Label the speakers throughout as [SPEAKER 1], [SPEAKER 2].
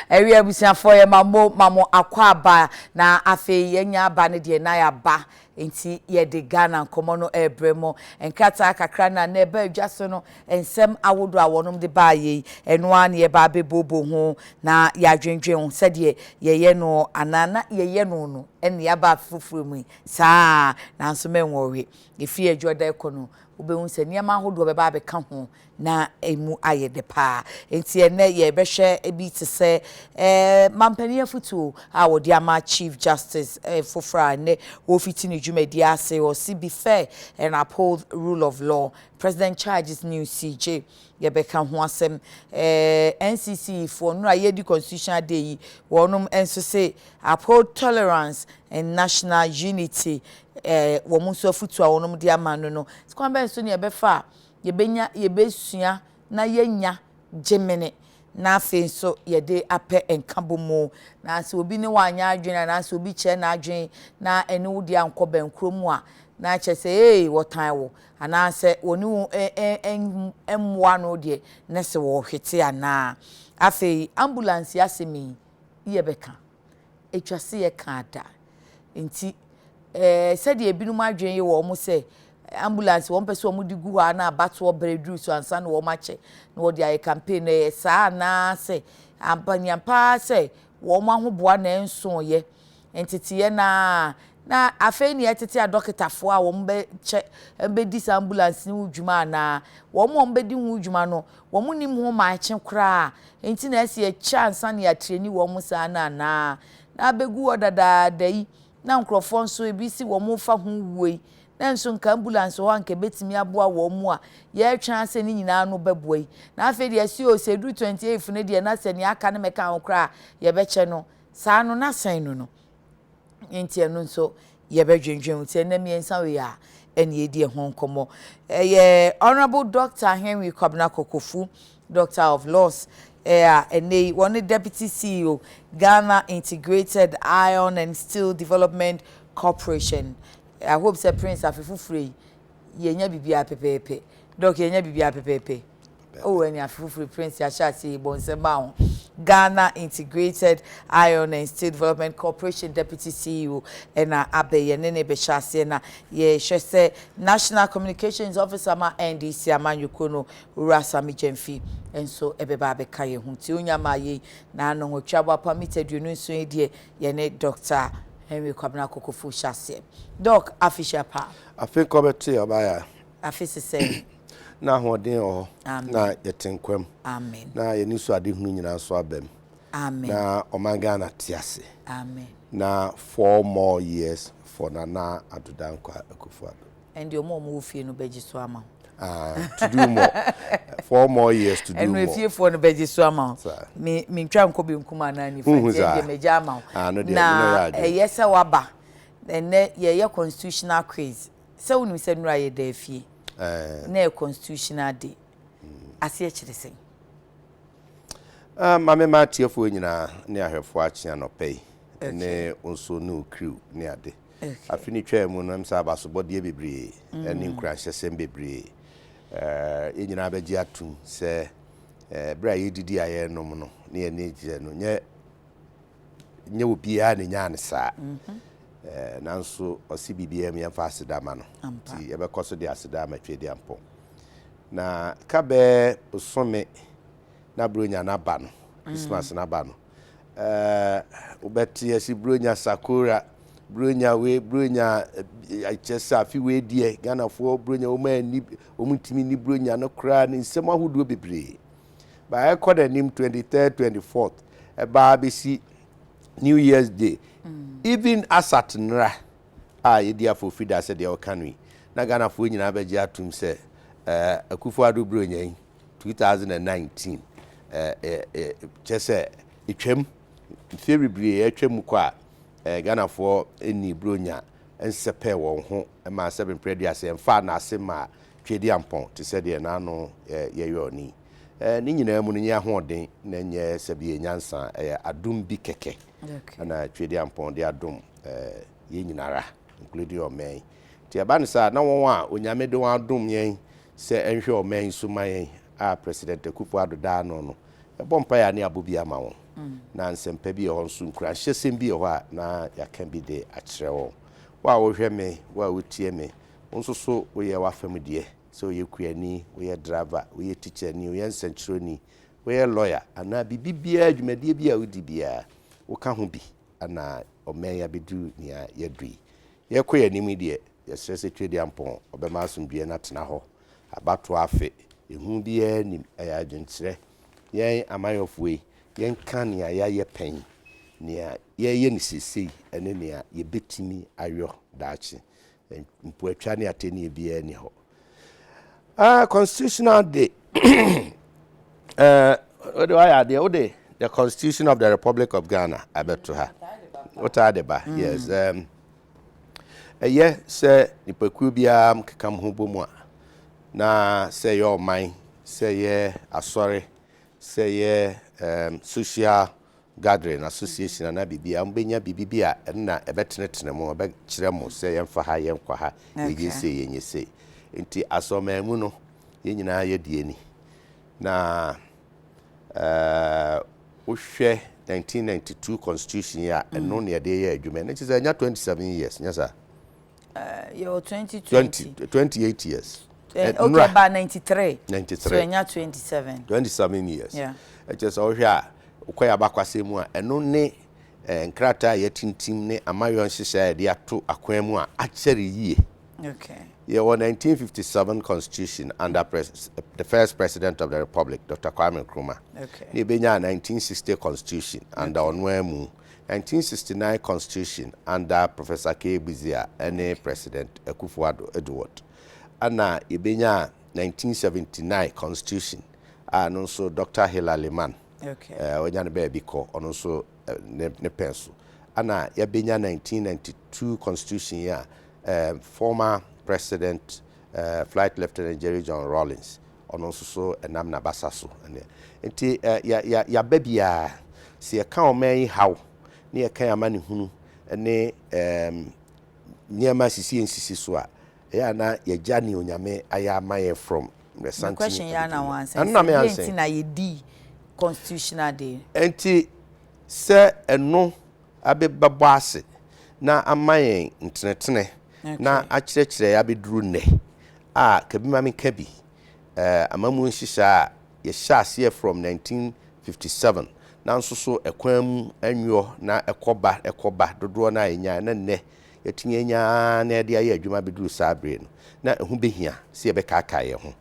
[SPEAKER 1] area busiafo ye mamo akwa aba na afe yenya aba ne de na ya ba enti ye de Ghana nkomo no ebremo enkata kakra na na eba adwaso no ensem awodo awonom de ba ye eno an ye ba bebobo ho na ya dwendwen ho sede ye no anana ye no ene ya ba fufuru mu saa na nso menwowe efi adwoda ekono ubehun se niam ahodo beba beka ho na emu ayede pa enti ene ye behwe ebi te se mampania futu a wodi ama Chief Justice fofra ne wo fiti ni dwumadi ase or be fair and uphold rule of law. President charges new CJ ye beka ho asem NCC for no ayedi constitutional day wonum enso say uphold tolerance and national unity wo munso futu a wonum de ama no kwamba enso ne befa ye benya ye besua na yenya gemene na afi so ye de apɛ enkabomo na se obi ne wanya adwene na se obi che na adwene na ene wo de ankɔ bankrom a na che se wotan wo ana se woni wo emwa no de na se wo hwete ana afi ambulance asemi ye beka etwase ye ka ada nti se de ebinum adwene ye wo mo se ambulance one person wo di gu ha na abato obredru so ansa na wo mache na wo di aye campaign e saa na se ampanyampa se wo ma ho boa na enso ye entitiye na afa ni etiti a doctorfo a wo mbe che mbe dis ambulance ni udwuma na wo mo mbe di hu udwuma no wo mo nim ho ma ache kra enti na ese ye chance na ya treni wo mo saa na begu odada dai na nkrofo nso ebisi wo mo fa ho wuoi na nso nka ambulance ho anka betimi aboa wo mu a ye twa se ni nyina no beboai na afi de ase o sedu 28 ne de na se ni aka ne meka ho kra ye beche no saa no na san no enti eno nso ye bedwendwen ti na miensa we a ene edi ho nkomo Honorable Dr. Henry Kwabena Kokofu, Doctor of Laws ene one Deputy CEO Ghana Integrated Iron and Steel Development Corporation. I hope say Prince afifu free yenya bibia pepepe doc yenya bibia pepepe oh enya afifu free Prince ya shati bonsema Ghana Integrated Iron and Steel Development Corporation Deputy CEO ena abeye nene be shase na ye hwese National Communications Officer ma NDC amanyukono urasami Jemfi enso ebeba abeka ye hu ti onyama ye na no hotwa permitted you nso edie ye ne Dr. Henry Kwabena Kokofu shase doc official pa
[SPEAKER 2] afi komete obaya
[SPEAKER 1] afi se
[SPEAKER 2] na hoden o na yetenkwam
[SPEAKER 1] amen
[SPEAKER 2] na yeniso ade hunu nyina so abem
[SPEAKER 1] amen
[SPEAKER 2] na omanga na tiase
[SPEAKER 1] amen
[SPEAKER 2] na 4 more years for Nana Adudankwa Akufo-Addo
[SPEAKER 1] and your mom will feel no beji so ama
[SPEAKER 2] to do more 4 more years to do
[SPEAKER 1] and
[SPEAKER 2] more
[SPEAKER 1] and if you for no beji so ama me twa nko bi nkuma na ni fa je meja ama na yes waba and ye constitutional quiz so we say no aye da fie na constitutional day ase akire sen
[SPEAKER 2] mame ma tiefo nyina ne ahwefo akye no pay ne onso no crew ne ade afini twa mu no msa abasobode bebre ene nkura hyesem bebre enyina abeji atum se bra yedidi aye no no ne ye ne gire no nye obi a ne nya ne saa nanso osi BBM ya fa asidama no ti ebe koso de asidama twedi ampo na kabe osome na bronya na ba no Christmas na ba no ubeti esi bronya sakura bronya we bronya ichesa fi we die Ghana fo bronya o ma ni o mutimi ni bronya no kra ni nsem ahodo bebre ba e koda nim 23rd 24th e ba besi New Year's Day even asat nra yedi afofida se de okanwi na Ghana fo nyina beji atum se Akufo-Addo bronya 2019 chese itwem february etwem kwa Ghana fo eni bronya ensepe won ho ma 7 predia se mfa na asema twedi ampon te se de na no ye yoni ni nyina mu nya hoden na nye sebi nyansa adum bi keke na twedi ampon de adum ye nyinara including o men ti aba ne sa na won a onyame de won adum yen se enhwe o men so man a president Akufo-Addo da no bompa ya ne abobi ama wo na nsempa bi ho nso nkura hyesem bi ho a na ya kan bi de akire wo wa wo hwe me wa wo tie me nso so wo ye wa fam de so ye kuani wo ye driver wo ye teacher ni wo ye nsanchironi wo ye lawyer ana bibia adwumadie bi a wo di bia wo ka ho bi ana omen ya bedu ni ya dui ye koya nimi de ye stress twedi ampon obema asomdue na tena ho abato afe ehu bia nim aya adwenkyere yen amayofwe yen kan ya ye pen nia ye ni sisi ene nia ye betimi ayo daachi mpo atwa ne ateni bia ni ho constitutional day the Constitution of the Republic of Ghana abeto ha what are the ba yes say nipaku bia mkekam ho bomu na say your mind say ye asori say ye social gathering association na bibia mbenya bibia na ebetenetene mo ebe kire mo say ye mfa ha ye nkwa ha ye say ye nyese nti asomemu no ye nyina ye die ni na uhwe 1992 constitution ya eno ne de ye adwuma ne tse nya 27 years nya sa
[SPEAKER 1] yo 28
[SPEAKER 2] years
[SPEAKER 1] okay ba 93 so nya
[SPEAKER 2] 27 years
[SPEAKER 1] yeah
[SPEAKER 2] just ohwe a ukoya bakwase mu a eno ne nkrata ya tintim ne amayon hyehyɛ de ato akwan mu a akyere yie
[SPEAKER 1] okay
[SPEAKER 2] yeah 1957 constitution under the first president of the republic Dr. Kwame Nkrumah
[SPEAKER 1] okay
[SPEAKER 2] ne benya 1960 constitution under Onwemu 1969 constitution under Professor K. Bizia and President Akufo-Addo Edward ana ibenya 1979 constitution and also Dr. Hilary Liman
[SPEAKER 1] okay
[SPEAKER 2] onyane be biko ono so ne penso ana yabenya 1992 constitution ya former president flight lieutenant Jerry John Rawlings ono so enam na basaso enti ya babia se ka omen haw ne ya kan amane hunu ne nyama sisi so a ya na ya jani onyame aya amaye from the
[SPEAKER 1] something question ya na wan say na ye di constitutional day
[SPEAKER 2] enti se eno abebabo ase na amaye ntenetene na akirekire ya beduru ne kabima me kabi amamu nhihya ye hyase from 1957 na nso so ekwam anwo na ekoba dodo na enya na ne yetinye nya na de aye adwuma beduru sabre no na ehu behia se ye beka akaye ho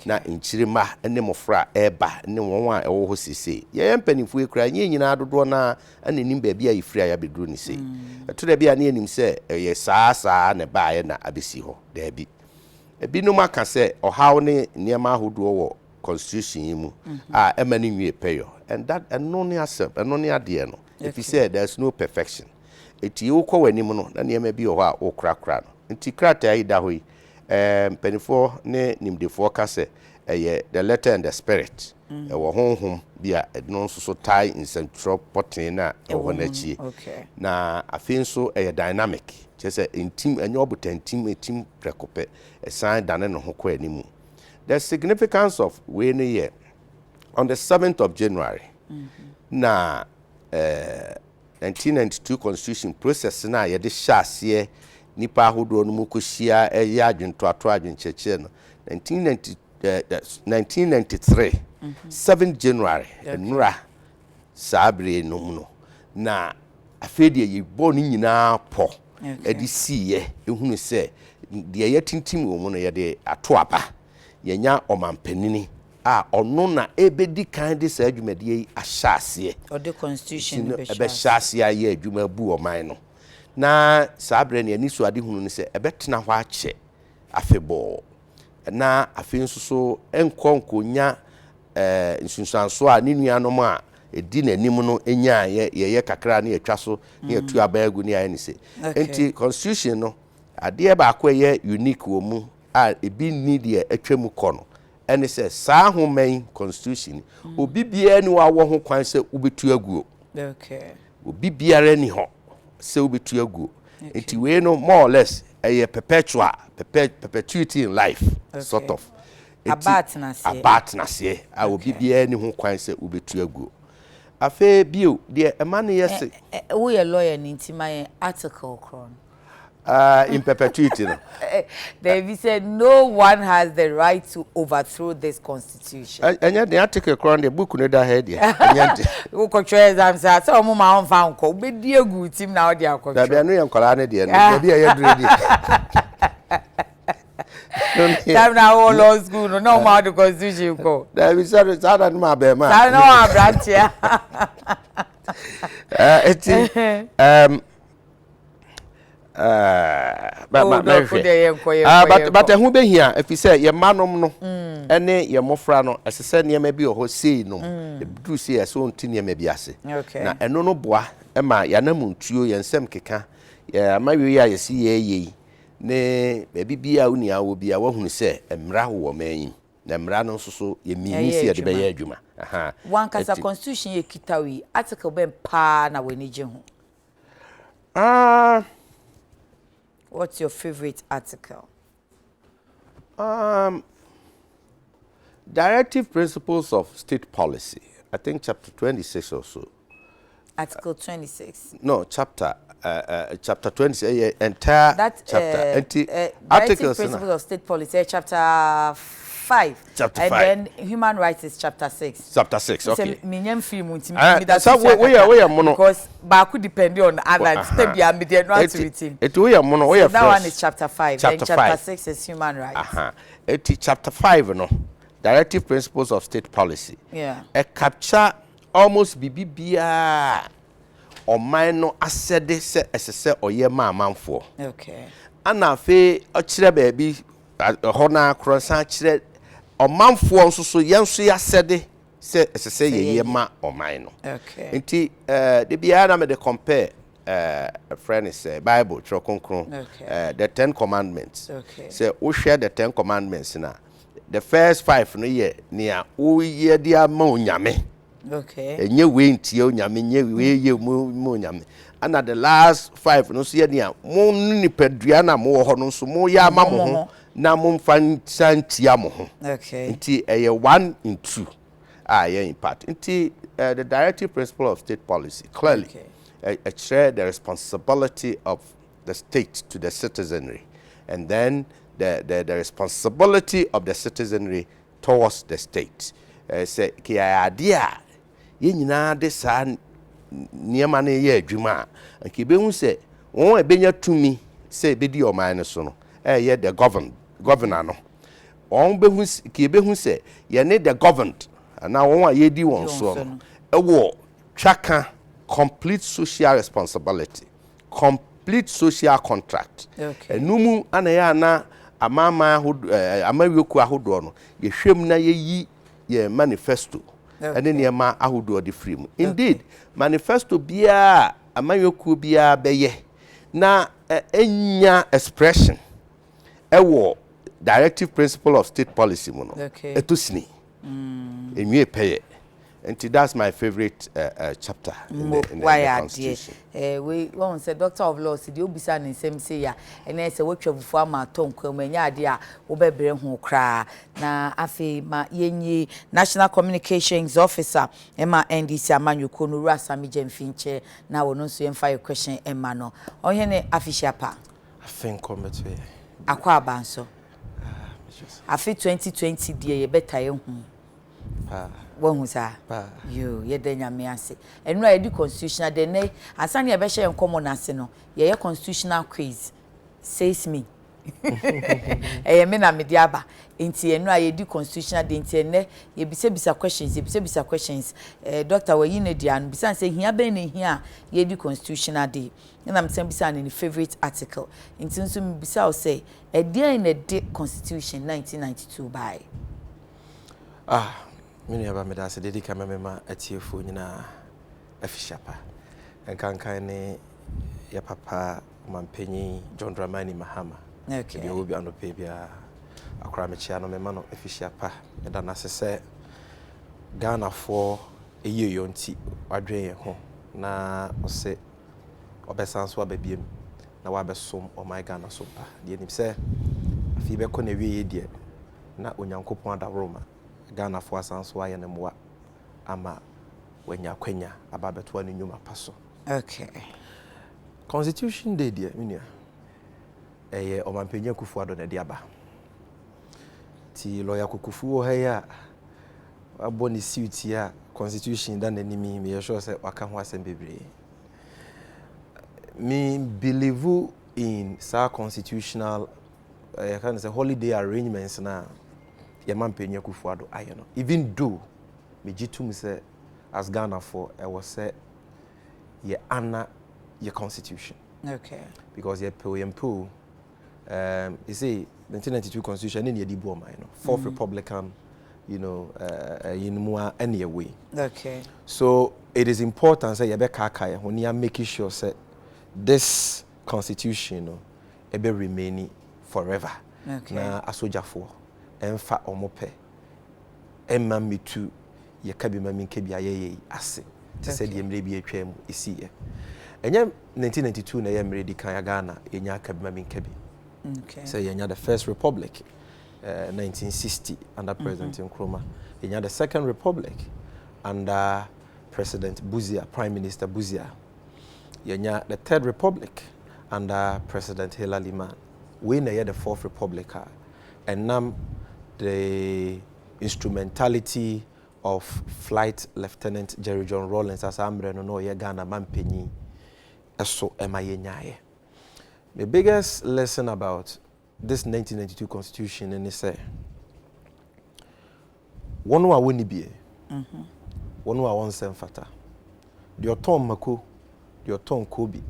[SPEAKER 2] na nchirima ene mofra eba ne won a ewo ho sisi ye mpanimfu ekura nye nyina dodo na anenim ba bia yefira ya beduru ni sei to da bia ne enim se ye saa ne baaye na abesi ho da bi ebinum aka se ohaw ne niema ahodo wo constitution yi mu emani nwie peyo and that eno ne asem eno ne ade no if you say there's no perfection eti wo ko wani mu no na niema bi ho a wo krakra no nti krata yi da hoyi penifo ne nimdefo ka se the letter and the spirit wo honhom bia no so tie in central potin na wo na chi na afin so dynamic just intim enyo botantim etim prekope sign dane no ho ko animu the significance of we ne year on the 7th of January na 1992 constitution process na ye de hyase nipa ahodo no mukohia ya adwento ato adwencheche no 1993 7 January enura sabre no mu no na afedie ye bo ni nyina po edi siye ehunu se de ye tintim wo mu no ye de ato aba ye nya omampanini ono na ebedi kan de sa adwumadie ahyase
[SPEAKER 1] o de constitution
[SPEAKER 2] be hyase ya adwuma bu oman no na sabre ne ani so ade hunu ne se ebetena ho ache afebo na afenso so enkonkonya nsunsanso a ne nuanom a edi nanim no enya ye kakra na yatwa so na yatu abagu ne ayi ne se enti constitution no ade ba akwa ye unique wo mu a ebi need ye atwam kono ene se saa homan constitution obi bia ni wa wo ho kwan se ubetu aguo obi biara ni ho se ubetu aguo enti we no more or less perpetuity in life sort of
[SPEAKER 1] abat na se
[SPEAKER 2] a obi bia ni ho kwan se obetu agu afa bio de ema ne yese
[SPEAKER 1] wo ye lawyer ni ntima article kron
[SPEAKER 2] in perpetuity no.
[SPEAKER 1] They said no one has the right to overthrow this constitution.
[SPEAKER 2] Anya the article kron the book no da head ya. Anya
[SPEAKER 1] wo kotwe exam say so mo ma onfa nko be di egu tim na wo de akotwe.
[SPEAKER 2] Da bia no ye nkola ne de no. Bia ye dure di.
[SPEAKER 1] Time na all law school no ma the constitution ko.
[SPEAKER 2] Da bi say that ma be ma.
[SPEAKER 1] Sa no abrantia.
[SPEAKER 2] But who be here if you say your manom no ene your mofra no asese niam bi o sei no e do sei so ntini am bi ase na eno no boa e ma ya na muntuo ye nsem keka ya ma wi ya yesi ye ne be bia uni awo bia wa hunu se emra wo manyi na emra no so ye mini se de be ye adwuma aha
[SPEAKER 1] one kasa constitution ye kitawi article ben pa na we ni je ho what's your favorite article?
[SPEAKER 2] Directive Principles of State Policy. I think chapter 26 or so.
[SPEAKER 1] Article 26.
[SPEAKER 2] No, chapter 26. Entire
[SPEAKER 1] that,
[SPEAKER 2] chapter.
[SPEAKER 1] Directive Principles of State Policy, chapter 5.
[SPEAKER 2] Chapter 5.
[SPEAKER 1] And then Human Rights is chapter 6.
[SPEAKER 2] Chapter 6, okay.
[SPEAKER 1] So we
[SPEAKER 2] are mono.
[SPEAKER 1] Because Baku depend on other step ya media not with him. That one is chapter 5. Then chapter 6 is Human Rights.
[SPEAKER 2] Chapter 5, no. Directive Principles of State Policy.
[SPEAKER 1] Yeah.
[SPEAKER 2] A capture almost bibia or minor asede se SSS or ye man for.
[SPEAKER 1] Okay.
[SPEAKER 2] And na fe ochire baby hona croissant chire o manfo nso so yenso ya sede se SSS ye ma o man no.
[SPEAKER 1] Okay.
[SPEAKER 2] Nti de bia na me de compare a friend is Bible tro konkron the 10 commandments.
[SPEAKER 1] Okay.
[SPEAKER 2] Say we share the 10 commandments na the first 5 no ye near o ye dia ma onyame.
[SPEAKER 1] Okay.
[SPEAKER 2] Enye we ntie onyame nye we ye mu onyame. And at the last 5 no so ye near mo nipadua na mo ho no so mo ya ma mo ho na mo mfa santia mo ho.
[SPEAKER 1] Okay.
[SPEAKER 2] Nti 1 and 2 yeah impact. Nti the directive principle of state policy clearly share the responsibility of the state to the citizenry, and then the responsibility of the citizenry towards the state. Say ki idea ye nyina de sa niema na ye adwuma anki be hu se won ebenya tumi se be di o man so no ye the governor no won be hu ki be hu se ye ne the governed na won ye di won so no ewo twaka complete social responsibility, complete social contract.
[SPEAKER 1] Okay.
[SPEAKER 2] Enumu ana ya na amama amawiku ahodo no ye hwem na ye yi manifesto. Ene ne ma ahodo de free mu. Indeed, manifesto bia amawiku bia beye na enya expression ewo directive principle of state policy mu no. Etosini. Enwie peye. And that's my favorite chapter in the Constitution.
[SPEAKER 1] We won't say Doctor of Law, see the Ubisa in same say ya, and then say what you have former Tom Kwemenya dia, Obebre ho kra, na afi ma yenye National Communications Officer, Emma NDC Amanyu Konu Rasa Mijem Finche, na wono so yemfa your question Emma no. Onyene afisha pa.
[SPEAKER 3] I think committee.
[SPEAKER 1] Akwa abanso. Afi 2020 die ye beta ye hu. Won sa you ye denya me ase enu a di constitutional de ne asane ye be hye enkomo na ase no ye constitutional quiz says me me na me di aba enti enu a ye di constitutional de enti ne ye bisa questions doctor we yi ne dia no bisa say hia be ne hia ye di constitutional de na me say bisa ne favorite article enti nso me bisa o say e dia in the constitution 1992 by
[SPEAKER 3] Mini aba me da se dedi ka mema atiefo nyina afishapa enkankan ne ya papa mampanyi John Dramani Mahama
[SPEAKER 1] okay
[SPEAKER 3] bi obi anope bia akora me chia no mema no afishapa me da na sese Ghana for eye yonti wadwen ye ho na ose obesanso ababiem na wabesom o my Ghana so pa de nim se afi be ko na wie ye de na onyankopon adaworoma Ghana for asanso aye ne moa ama wanya kwanya ababeto anu nyuma paso.
[SPEAKER 1] Okay.
[SPEAKER 3] Constitution Day dia minia. Omampenya Kufuor na de aba. Ti lawyer Kufuor ha ya aboni suit ya constitution dan animi me sure say waka ho asem bebre. Me believe in sa constitutional can say holiday arrangements na ye mampenya Kufuor do aye no. Even though me jitum say as Ghana for I was say ye honor your constitution.
[SPEAKER 1] Okay.
[SPEAKER 3] Because ye po you see 1992 constitution in the Booma, fourth Republican, in more any way.
[SPEAKER 1] Okay.
[SPEAKER 3] So it is important say you when you are making sure say this constitution be remaining forever.
[SPEAKER 1] Okay.
[SPEAKER 3] Na asoja for emfa omope emma me tu ye kabi ma min kebi ayeye ase. Te said ye mre bi atwam isi ye. Enye 1992 na ye mre di kan ya Ghana enya kabi ma min kebi.
[SPEAKER 1] Okay.
[SPEAKER 3] So you had the first republic, 1960 under President Nsroma. You had the second republic under President Buzia, Prime Minister Buzia. You had the third republic under President Hela Liman. We had the fourth republic, and now the instrumentality of Flight Lieutenant Jerry John Rawlings as Ambre no ye Ghana Mampenyi eso emayenyaye. The biggest lesson about this 1992 constitution is say one who woni bie one who won sem fata the oton mako the oton kobi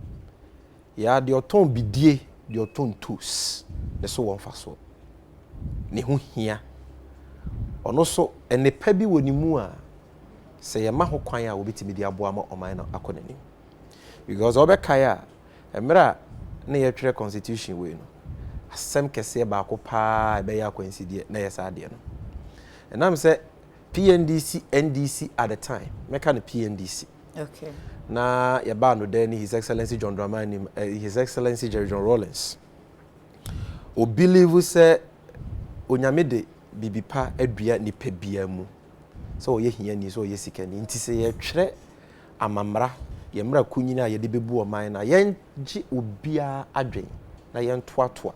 [SPEAKER 3] ya the oton bidie the oton tus the so won faso ne ho hia ono so ene pa bi woni mu a se ye ma ho kwan a obetimi di aboa ma oman na akonani because obekaya emra na ye twerɛ constitution we no asɛm kɛse ba ko pa be ya coincide na yes ade no and am say PNDC NDC at the time meka no PNDC
[SPEAKER 1] okay
[SPEAKER 3] na ye ba no then His Excellency John Dramani His Excellency Jerry John Rawlings o believe say onyame de bibipa adua ni pebia mu so ye hia ni so ye sikani nti se ye twerɛ amamra ye mra kunyina ye de bebu o man na ye ngi obia adwen na ye ntoatoa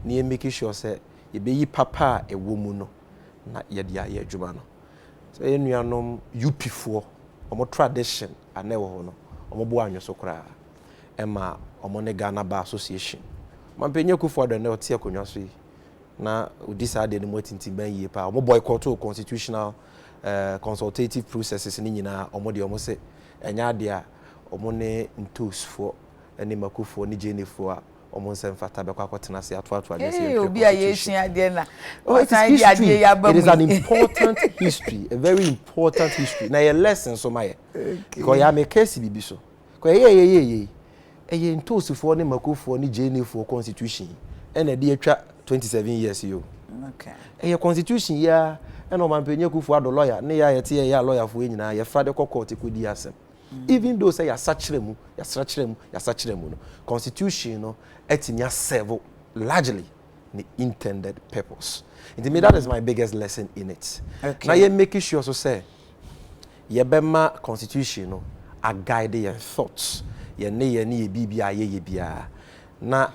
[SPEAKER 3] na ye make sure say ye be yi papa e wo mu no na ye de aye adwuma no so ye nuanom UP fo omo tradition ane wo ho no omo bo anwo kra ema omo ne Ghana Bar Association mampenye Kufuor do na otie akonwa so yi na odisa de no tinti ban yi pa omo boycott constitutional consultative processes ni nyina omo de omo se enya de a omo ne ntosfo ene makufo ne jenefo a omo nsem fata be kwakotena se atoato agese
[SPEAKER 1] obi a yesua de na
[SPEAKER 3] it is an important history, a very important history na your lesson so my because ya make case bibi so ko ye ntosfo ne makufo ne jenefo constitution ene de atwa 27 years yo okay constitution ya ene o mampenye Kufuor ado lawyer ne ya yete ya lawyer fo nyina ya fa de court ko di asem even though say ya sachremu no constitution no etimi serve largely the intended purpose. And me that is my biggest lesson in it. Okay. Now you make sure so say ye bema constitution no a guide your thoughts ye ne bibia ye bia na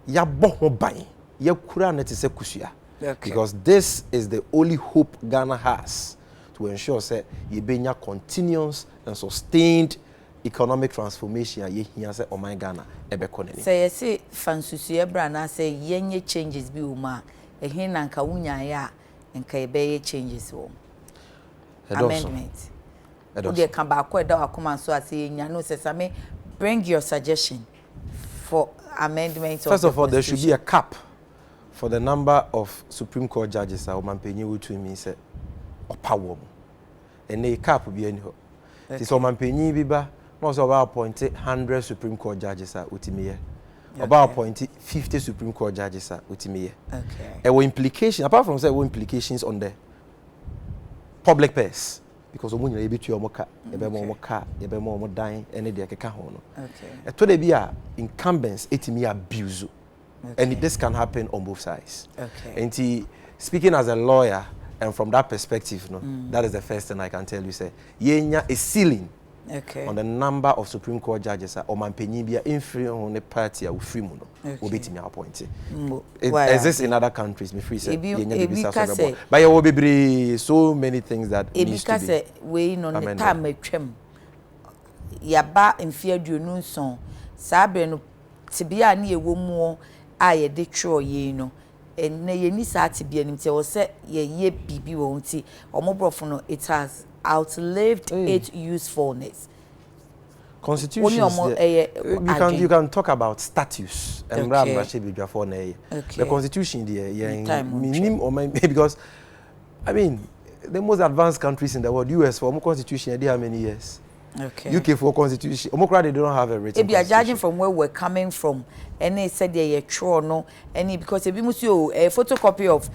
[SPEAKER 3] ya bo ho ban ye kura na te se kusua. Because this is the only hope Ghana has to ensure say ye benya continuous and sustained economic transformation ye hia say o man Ghana ebe konani.
[SPEAKER 1] Say ye say fansusu ye bra na say yenye changes bi wo ma ehin na nka wunya ya nka ebe ye changes wo. Amendment. Ode kan ba ko eda akoma so ase yenya no say same bring your suggestion for amendment.
[SPEAKER 3] First of all, there should be a cap for the number of Supreme Court judges that Omampenyi wutu mi say opawom. And a cap bi ani ho. Ti so Omampenyi bi ba no so about appoint 100 Supreme Court judges that utimiye. About appoint 50 Supreme Court judges that utimiye. Okay. There were implications apart from say there were implications on the public purse because omunya e betu omoka e be mo ka e be mo dan ene de keka ho no. Okay. To de bi a incumbents etimi abuse. Okay. And this can happen on both sides. Okay. And speaking as a lawyer and from that perspective, no, that is the first thing I can tell you. Say, yenya a ceiling on the number of Supreme Court judges or manpenibia in free on the party or free mono will be to me appointed. It exists in other countries. Me free say, but you will be so many things that needs to be.
[SPEAKER 1] We no the time me twem. Yaba in fear du no son. Sabre no tibia ni ewo mu a ye de tro ye no. And ye ni sa tibia nim te wo se ye bibi wo nti omobrofo no it has outlived its usefulness.
[SPEAKER 3] Constitution you can talk about status and the constitution there because I mean the most advanced countries in the world, US for more constitution they have many years.
[SPEAKER 1] Okay.
[SPEAKER 3] UK for constitution. They don't have a written.
[SPEAKER 1] If you are judging from where we're coming from, and they said they're true no, and because if you must a photocopy of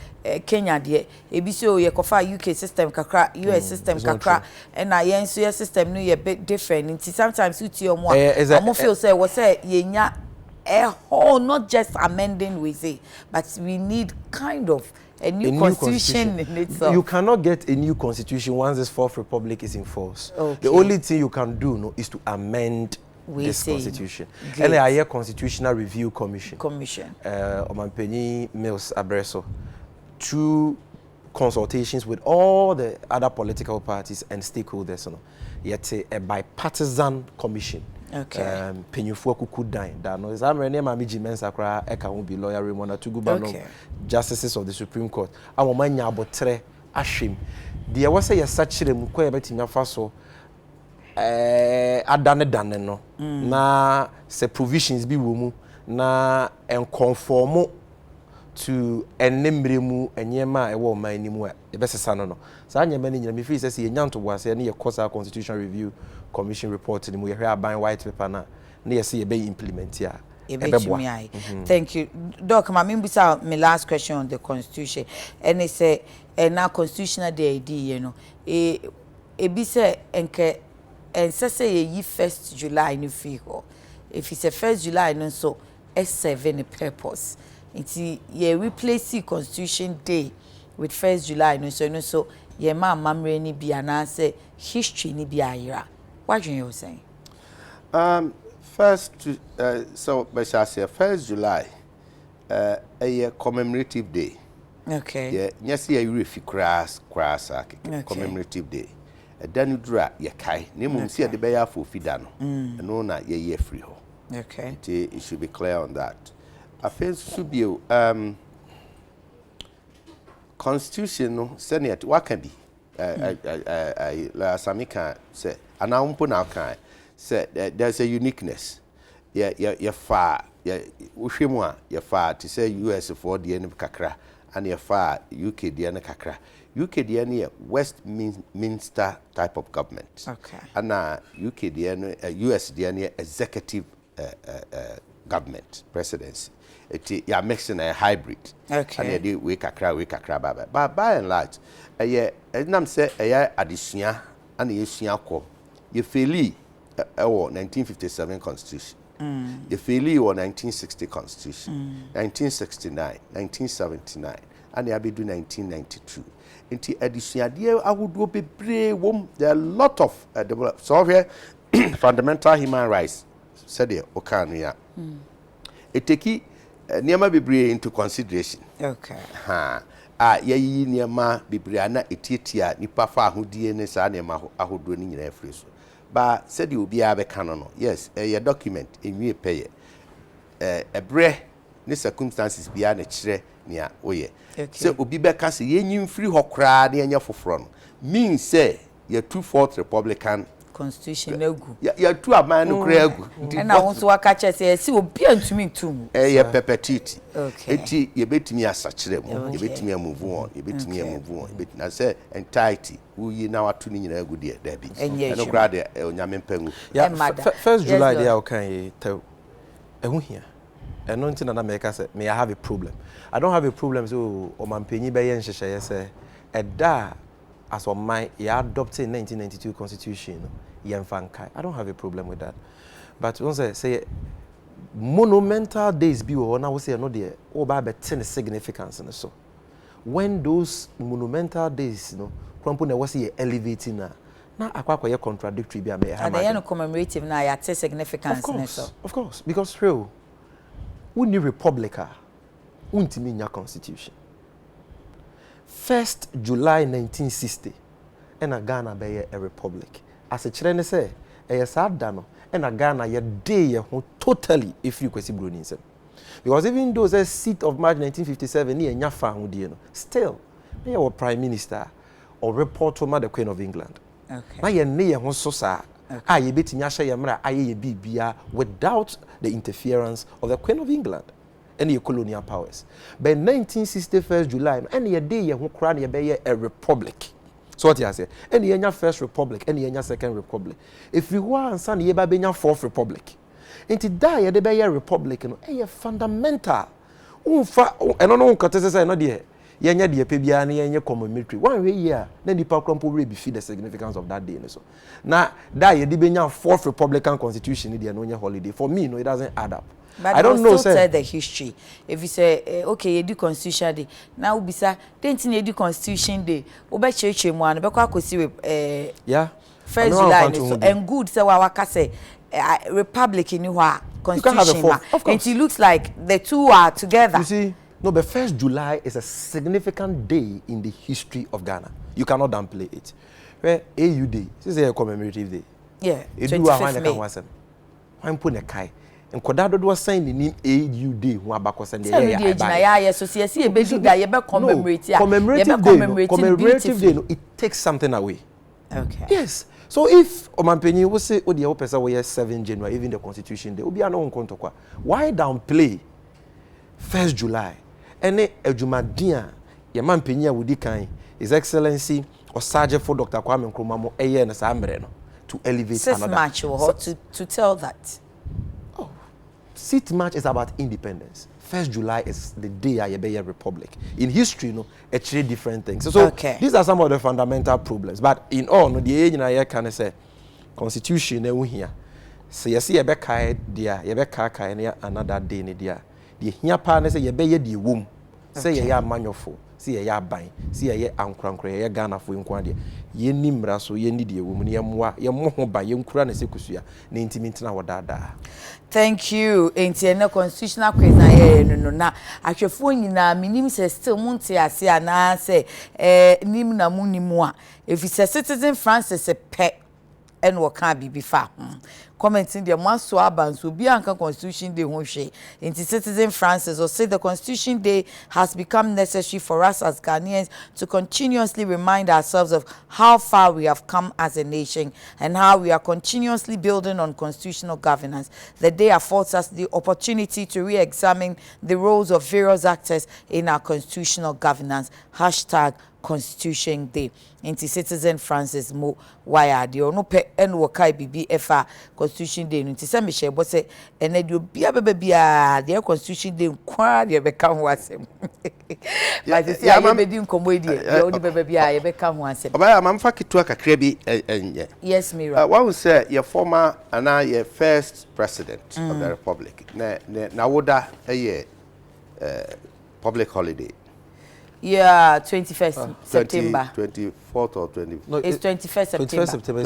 [SPEAKER 1] Kenya there, if you see your UK system kakra, US system kakra, and I answer system no, a bit different. And sometimes you see more. I feel say was say yenya a whole not just amending we say, but we need kind of a new constitution in itself.
[SPEAKER 3] You cannot get a new constitution once this fourth republic is in force. Okay. The only thing you can do no, is to amend this constitution. And I hear Constitutional Review Commission. Omanpenyi Mills Abreso, through consultations with all the other political parties and stakeholders, yet a bipartisan commission.
[SPEAKER 1] Okay.
[SPEAKER 3] Penyufu kukudan da no examine na mama jimensa kra e ka ho bi lawyer Raymond Atugubano justices of the Supreme Court amomanya abotre ahwem de ye wose ye sachire mu ko ye betimi afa so adane no na se provisions bi wo mu na conform to enemre mu enyema e wo man ni mu e besesa no sa anyema ni nyina me free say ye nyanto boase ne ye kosa Constitutional Review Commission report ni mu ye hwe aban white paper na ye say ye be implement ya
[SPEAKER 1] Thank you. Doc, my last question on the Constitution. And it say, now Constitutional Day, you know, be say, and say, ye 1st July, no fee. If it's a 1st July, no, so S7 purpose. It's ye replace the Constitution Day with 1st July, no, so ye memory ni be an answer, history ni be a year. What do you saying?
[SPEAKER 2] First, so I say 1st July, a commemorative day.
[SPEAKER 1] Okay.
[SPEAKER 2] Yeah, yes, yeah, you refi crass, commemorative day. Then you draw your kai. Name see the bear for Fidano. And no, not ye free ho.
[SPEAKER 1] Okay.
[SPEAKER 2] It should be clear on that. I feel should be constitutional Senate. What can be? La Samika say, and now can say there's a uniqueness. Yeah, far, yeah, Ushimwa, you're far to say US for the end of Kakra, and you're far UK Diana Kakra. UK Diana Westminster type of government.
[SPEAKER 1] Okay. And
[SPEAKER 2] UK Diana US Diana executive government presidency. You're mixing a hybrid.
[SPEAKER 1] Okay.
[SPEAKER 2] And you do we Kakra, but by and large, I'm say a addition and you see you feel 1957 Constitution. The failure or 1960 Constitution, 1969, 1979, and they have been 1992. Into addition, I would be brave. There are a lot of so here fundamental human rights. Said the Okania. It take Niama be brave into consideration.
[SPEAKER 1] Okay.
[SPEAKER 2] Ye Niama be brave na etitia nipa fa who DNA sa Niama ahudu ni nyina free so. But said you be a canon. Yes, a document in you pay a bre ni circumstances beyond a chre near oye. So ubi beka say ye free hokra near your front. Mean say you're 2/4 Republican
[SPEAKER 1] Constitution no good.
[SPEAKER 2] You're 2 a man no craig.
[SPEAKER 1] And I want to work at say see will be to me too.
[SPEAKER 2] A perpetuity.
[SPEAKER 1] Okay.
[SPEAKER 2] You bet me as such them. You bet me a move on. You bet me a move on. Bet na say entirety. Who you now are tuning in a good year, Debbie. And no grad on Yamen Pengu.
[SPEAKER 3] Yeah, 1st July, they are okay. Tell here. And no thing America said, may I have a problem? I don't have a problem. So, Omanpenyi Bayen Shesha say, a da as on my adopted 1992 Constitution, Yanfankai. I don't have a problem with that. But once I say monumental days be on, I will say, no, dear, oh, by 10 significance and so. when those monumental days, you know, Crumpon was here elevating now akwa contradictory be am.
[SPEAKER 1] And the end commemorative now ya take significance.
[SPEAKER 3] Of course, because real, we need republica, untimi nya constitution. 1st July 1960, and Ghana be a republic. As a children say, a sad dano, and Ghana ye day totally if you kwesi brunism. Because even though the seat of March 1957 near Nyafa Hudieno, still, they were prime minister or report to the Queen of England.
[SPEAKER 1] Okay.
[SPEAKER 3] Now, near Honsosa, I bet Nyasha Yamra, I BBA without the interference of the Queen of England and the colonial powers. By 1961 July, any a day who crown a republic. So what you say? Any your first republic, any your second republic. If you want son, you be your fourth republic. Into die the be a republic, no, fundamental. I don't know what say no there. Yenya de pebia na yenya commemoratory. One way year, na nipa krompo we be feel the significance of that day so. Na die the be your fourth republican constitution there no holiday. For me, no, it doesn't add up.
[SPEAKER 1] But
[SPEAKER 3] I don't know
[SPEAKER 1] still tell the history. If you say okay, you do Constitution Day. Now we say don't you do Constitution Day? Obe church mo an be kwa kosi
[SPEAKER 3] yeah.
[SPEAKER 1] 1st July so and good say wa waka say republic in wa constitution. And it looks like the two are together.
[SPEAKER 3] You see, no, but 1st July is a significant day in the history of Ghana. You cannot downplay it. Where AU Day, this is a commemorative day.
[SPEAKER 1] Yeah,
[SPEAKER 3] 25th May. I'm putting a kai. And Kodado was saying the name AU Day who abako send the
[SPEAKER 1] yeah, so see a basic guy, you
[SPEAKER 3] commemorative day, no, it takes something away.
[SPEAKER 1] Okay.
[SPEAKER 3] Yes. So if Omanpenyi will say, oh, the opesa we 7 January, even the Constitution Day, will be an own kontokwa. Why downplay 1st July? And a Jumadia, your man Penya would decline His Excellency or Sergeant for Dr. Kwame Nkrumah Eye and Sambreno to elevate another
[SPEAKER 1] match or to tell that.
[SPEAKER 3] Oh, seat match is about independence. 1st July is the day I be a republic. In history, no, actually different things. So these are some of the fundamental problems. But in all, no, the age I can say constitution here. So you see a back there, you back another day in there. The here partner say you be the womb. Say you are manufo. See ya buying. See ya ankurankura ya Ghana for inkwade. Ye nimra so ye need ye woman ye mwa ye mo ba ye nkura na sekusua na intimate na wadada.
[SPEAKER 1] Thank you. Enti na constitutional quiz na ye no na ahwefo nyina minim se still munte ase ana se nim na munimu a if it's a citizen Francis pe en wo kan bibi fa commenting the maso abanso bi anka Constitution Day ho hwe into citizen Francis or say the Constitution Day has become necessary for us as Ghanaians to continuously remind ourselves of how far we have come as a nation and how we are continuously building on constitutional governance. The day affords us the opportunity to re-examine the roles of various actors in our constitutional governance. #Constitution Day. Into citizen Francis Mo why the no pe en wo kai bibi efa Constitution Day nti se me share bo se ene de obia bia the Constitution Day kwa de be kan ho asem but say ya be di nkomo die de oni bia ye be kan ho asem
[SPEAKER 2] oba am fa kitu akakra bi enye.
[SPEAKER 1] Yes, Mira.
[SPEAKER 2] One say your former and your first president of the republic na woda public holiday.
[SPEAKER 1] Yeah, 21st September.
[SPEAKER 2] 24th or 20.
[SPEAKER 1] No, it's 21st September.
[SPEAKER 3] 21st September.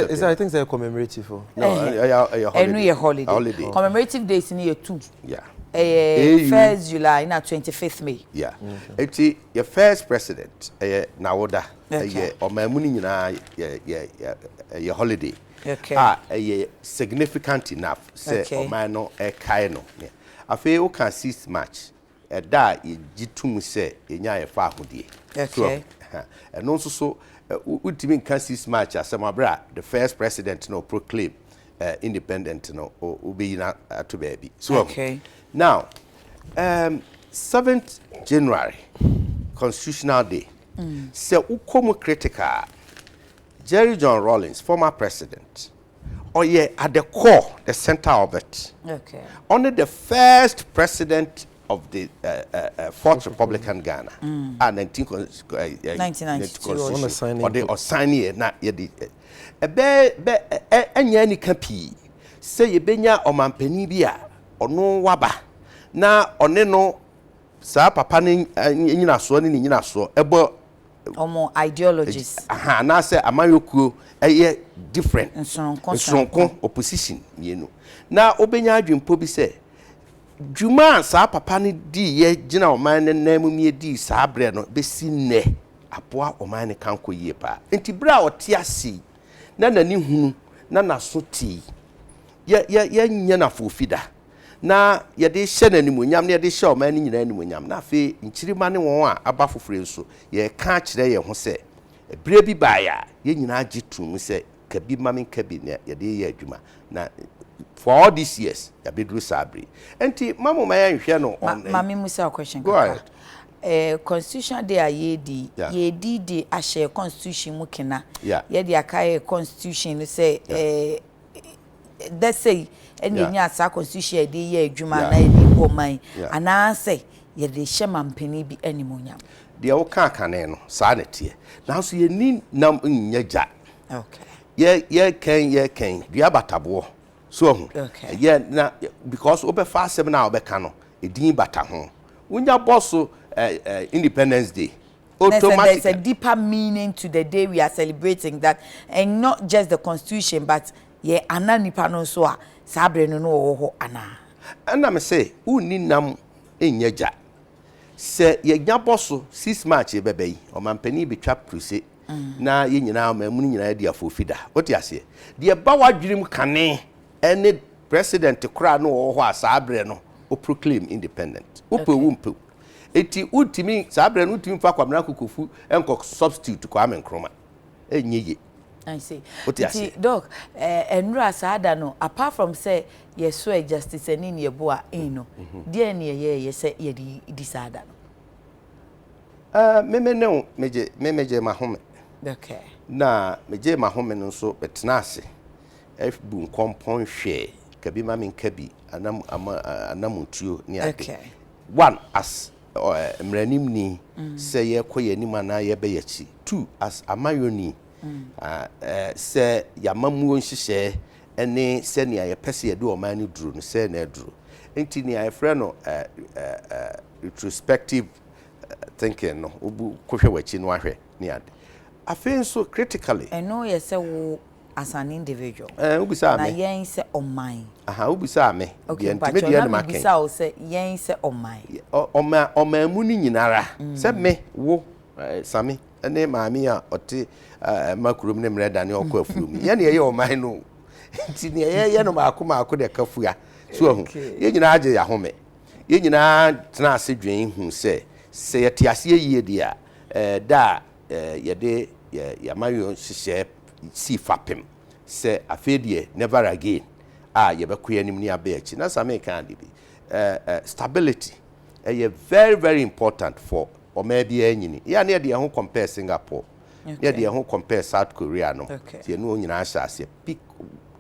[SPEAKER 3] Is I think it's a commemorative.
[SPEAKER 2] No,
[SPEAKER 1] a holiday. Commemorative days in year 2.
[SPEAKER 2] Yeah.
[SPEAKER 1] 1st July, now 25th May.
[SPEAKER 2] Yeah. It's your first president, Nawoda, or Mamuni, your holiday.
[SPEAKER 1] Okay.
[SPEAKER 2] Significant enough, say, or mano, a kaino. I feel you can see much. Da jitum say enya fa hodie.
[SPEAKER 1] Okay.
[SPEAKER 2] And also so ultimate can see match as my bra the first president no proclaim independent no obi na to baby. So
[SPEAKER 1] okay.
[SPEAKER 2] Now 7th January Constitutional Day. So ukomo critical Jerry John Rawlings, former president, at the core, the center of it.
[SPEAKER 1] Okay.
[SPEAKER 2] Only the first president of the Fourth Republican Ghana,
[SPEAKER 1] 1992,
[SPEAKER 2] or they signing na yedi. Any capi say ye benya or mampeni bia or no waba na or no sa papa ne nyina so ne nyina so ebo
[SPEAKER 1] omo ideologies
[SPEAKER 2] aha na say amayokuo eye different
[SPEAKER 1] nsonko
[SPEAKER 2] opposition mienu na obenya adwempo bi say dwuma sa papa ne di ye gina oman ne namu mi di sa bre no besi ne aboa oman ne kanko yie pa enti bra ote ase na nani hunu na naso ti ya nya na fofida na ye de hye nanimonyam na ye de hye oman ne nyina nanimonyam na afi nchirima ne won a aba fofore nso ye ka kire ye ho se bre bi baaya ye nyina agitum se kabi mame kabi na ye de ye adwuma na for all these years ya bedru sabri enti mamu ma ya nhwe no
[SPEAKER 1] mame musa question
[SPEAKER 2] go ahead.
[SPEAKER 1] Constitution day ayedi yedi di a share constitution mu kena ye di akaye constitution say they say enya sa constitution dey ye adwuma na edi oman ana say ye dey hye mampani bi animonyam
[SPEAKER 2] de wo ka kane no sa na tie na so ye ni nam nya ja
[SPEAKER 1] okay
[SPEAKER 2] ye ken dua batabo so hu ye na because obe fa asem na obe ka no edin bata ho unya bosso Independence Day
[SPEAKER 1] automatically there's a deeper meaning to the day we are celebrating that, and not just the constitution but ye ananipa no so a sabre no ho ana
[SPEAKER 2] and I say uni nam enyaja se ye nya bosso 6 March e bebe yi o mampani betwa pruse na ye nyina mamunu nyina dia fofida what you say de ba wadwirim kane any president kra no ho a sabre no o proclaim independent o pe eti ultimi sabre no ultimi fa kwamna kokofu enko substitute kwa Nsroma enyeye
[SPEAKER 1] I see. Doc, Enra Sada no, apart from say yes, swear justice and in your boa, no, dear near ye say ye disada no.
[SPEAKER 2] Meje mahome.
[SPEAKER 1] Okay.
[SPEAKER 2] Na meje mahome no so betnase. F boom compon share, kabi mamin kabi, anamutuo ni ade.
[SPEAKER 1] Okay.
[SPEAKER 2] One, as mranim ni say ye koye ni mana ye beyachi. Two, as amayoni. Se yamamu nhihye ene se ne ya pese ye do o man ni duru no se na duru enti ne ya frɛ no retrospective thinking no obu kohwe wachi no ahwe ne ade afen so critically
[SPEAKER 1] eno ye se wo as an individual
[SPEAKER 2] ubisa
[SPEAKER 1] na yen se oman
[SPEAKER 2] aha ubisa me
[SPEAKER 1] de ntime na maken ubisa o se yen se oman
[SPEAKER 2] oman mu ni nyinara se me wo sami ene maami a ote makurum ne mreda ne okọ afurum ye ne ye o man no nti ne ye no maako de kafua so hu ye nyina age ya home ye nyina tena ase dwen hu se ye te ase yie dia da ye de ya mayo hihye si fapem se afedie never again ye bekoya nim ne abeachi na same kan de bi stability very very important for or maybe enyini ya na de ho compare Singapore ya de ho compare South Korea no tie no nyina ahase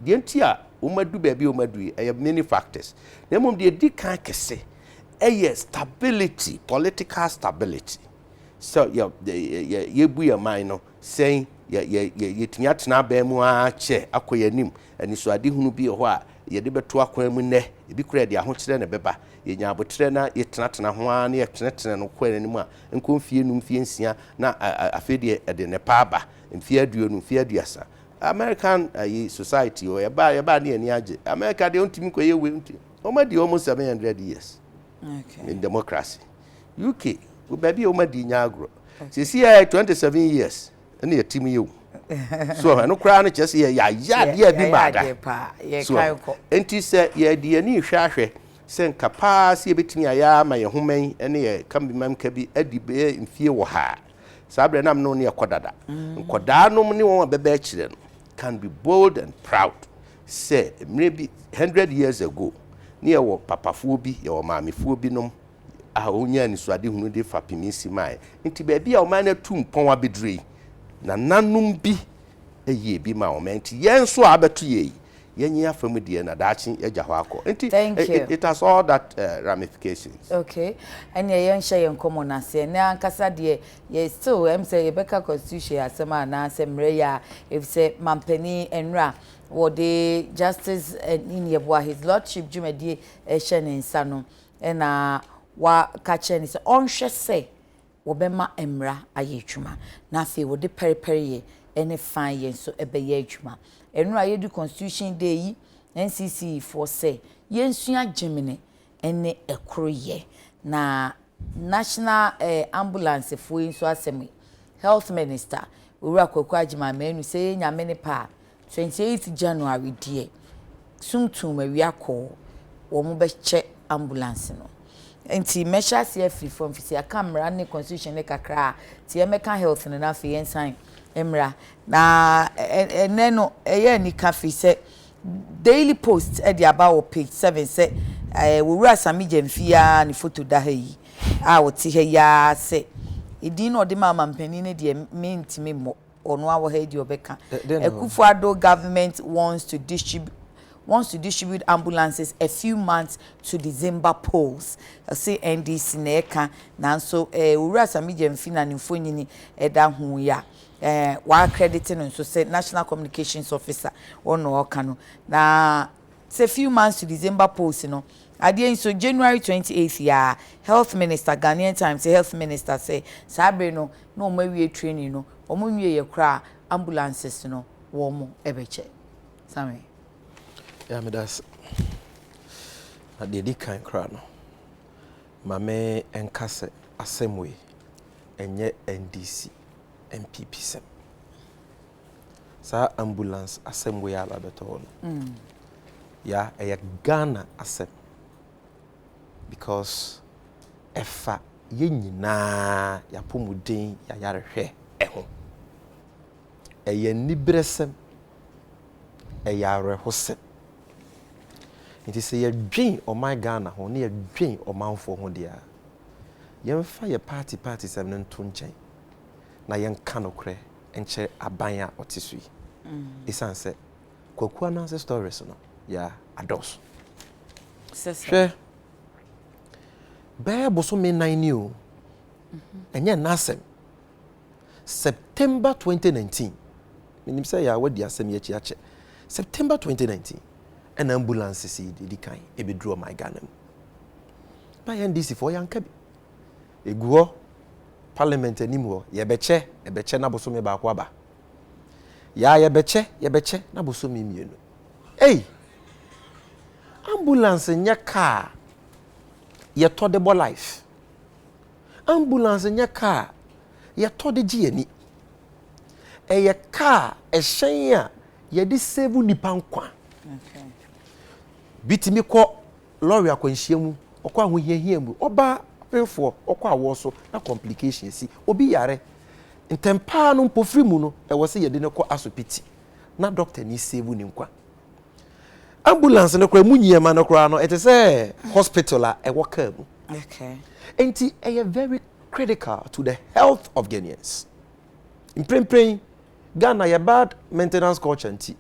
[SPEAKER 2] de ntia umadu ba bi umadu many factors na mom de di kan kese stability, political stability. So ye bu your mind no saying ye tinya tena ba mu a che akoyanim ani so ade hunu bi ho a ye de beto akwan mu ne ebi kura de ahokire ne beba ye nya abotre na ye tena ho a na ye tena no kwa nanim a nko mfie num mfie nsia na afedie de ne pa aba mfie aduonu mfie aduasa American society o ye ba na ani age America de ontimi koye we ontimi o ma di almost 700 years in democracy UK o baby o ma di nya agro sisi 27 years na ye timi you so no kra na chese ya bi bada so enti se ye di ani hwahwe sen kapasi ebetimi aya ma ye homan ene ye kambimam ka bi adibe mfie wo ha sabre nam no ne kodada nkoda no ne won beba kire no can be bold and proud say maybe 100 years ago ne wo papafuo bi ye wo maamefuo bi nom a onya ni so ade hunu de fapimisi mai enti ba bia o man na tumpon abedrei na nanum bi eye bi ma o menti yen so abeto ye yenye afam de na daachi eja ho akọ enti it has all that ramifications.
[SPEAKER 1] Okay, and yen share yen common ase na ankasa de ye still say ye beka constitution asema na asemre ya if say mampani enra wo de justice in yeboa his lordship jumadi ehye ne nsa no na wa kache ni se onhwe se wobema emra aye adwuma na afi wo de periperi ye ene fan ye so ebeye adwuma enu aye du constitution day yi NCC for say yensua gemini ene ekro ye na national ambulance fo yin so asemi health minister owura kwaku agima manu say nyame ne pa 28 January die sumtum awiakọ wo mo be che ambulance no enti measure see free from fisia camera ne constitution ne kakra ti emeka health ne na fe yensan emra na eneno eye ni cafe say Daily Post e di about page 7 say wura sami jemfia ni photo da hayi a woti ha ya say idin no de mama mpani ne de mentimi mo ono awo ha di obeka Akufo-Addo government wants to distribute ambulances a few months to December polls. Say NDC neka nanso wura sami jemfina ni mfonyini eda hu ya wa crediting nso say national communications officer ono okano na say few months to December polls no adie so January 28th ya health minister Ghanaian Times health minister say sabre no mawie training no omo nwie ye kra ambulances no wo mo ebeche same
[SPEAKER 3] ya me das na de kan kra no mame enkase asemwe enye NDC MPP sem sa ambulance asemwe ya babeto no ya Ghana asem because efa ye nyina ya pomuden ya yarehwe eho nibresem yarehosem it is a dream o my Ghana ho ne dream o manfo ho dia yemfa ye party sem no nto nchen na yenka nokre enche aban a otisui isanse kwaku announce stories no ya ados sese be boso me 9 new enye nasem September 2019 minim say ya wadi asem ye chiache September 2019 an ambulance si di kan e be draw my Ghana ba NDC for yanka bi eguo parliament animu ye beche na boso me ba kwa ba ya ye beche na boso me mienu ambulance nya car ye to de bo life ambulance nya car ye to de giani ye car ehyen a ye de save nipa nkwa bitimi ko lorry akwanhia mu okwa ahohiahia mu oba penfo okwa awo so na complication si obi yare ntempa no mpofri mu no e wo se ye de ne ko asopiti na doctor ni save ni nkwa ambulance no kra munyema no kra no it is a hospital a worker mu enti e very critical to the health of Ghanaians in Ghana ya bad maintenance culture nti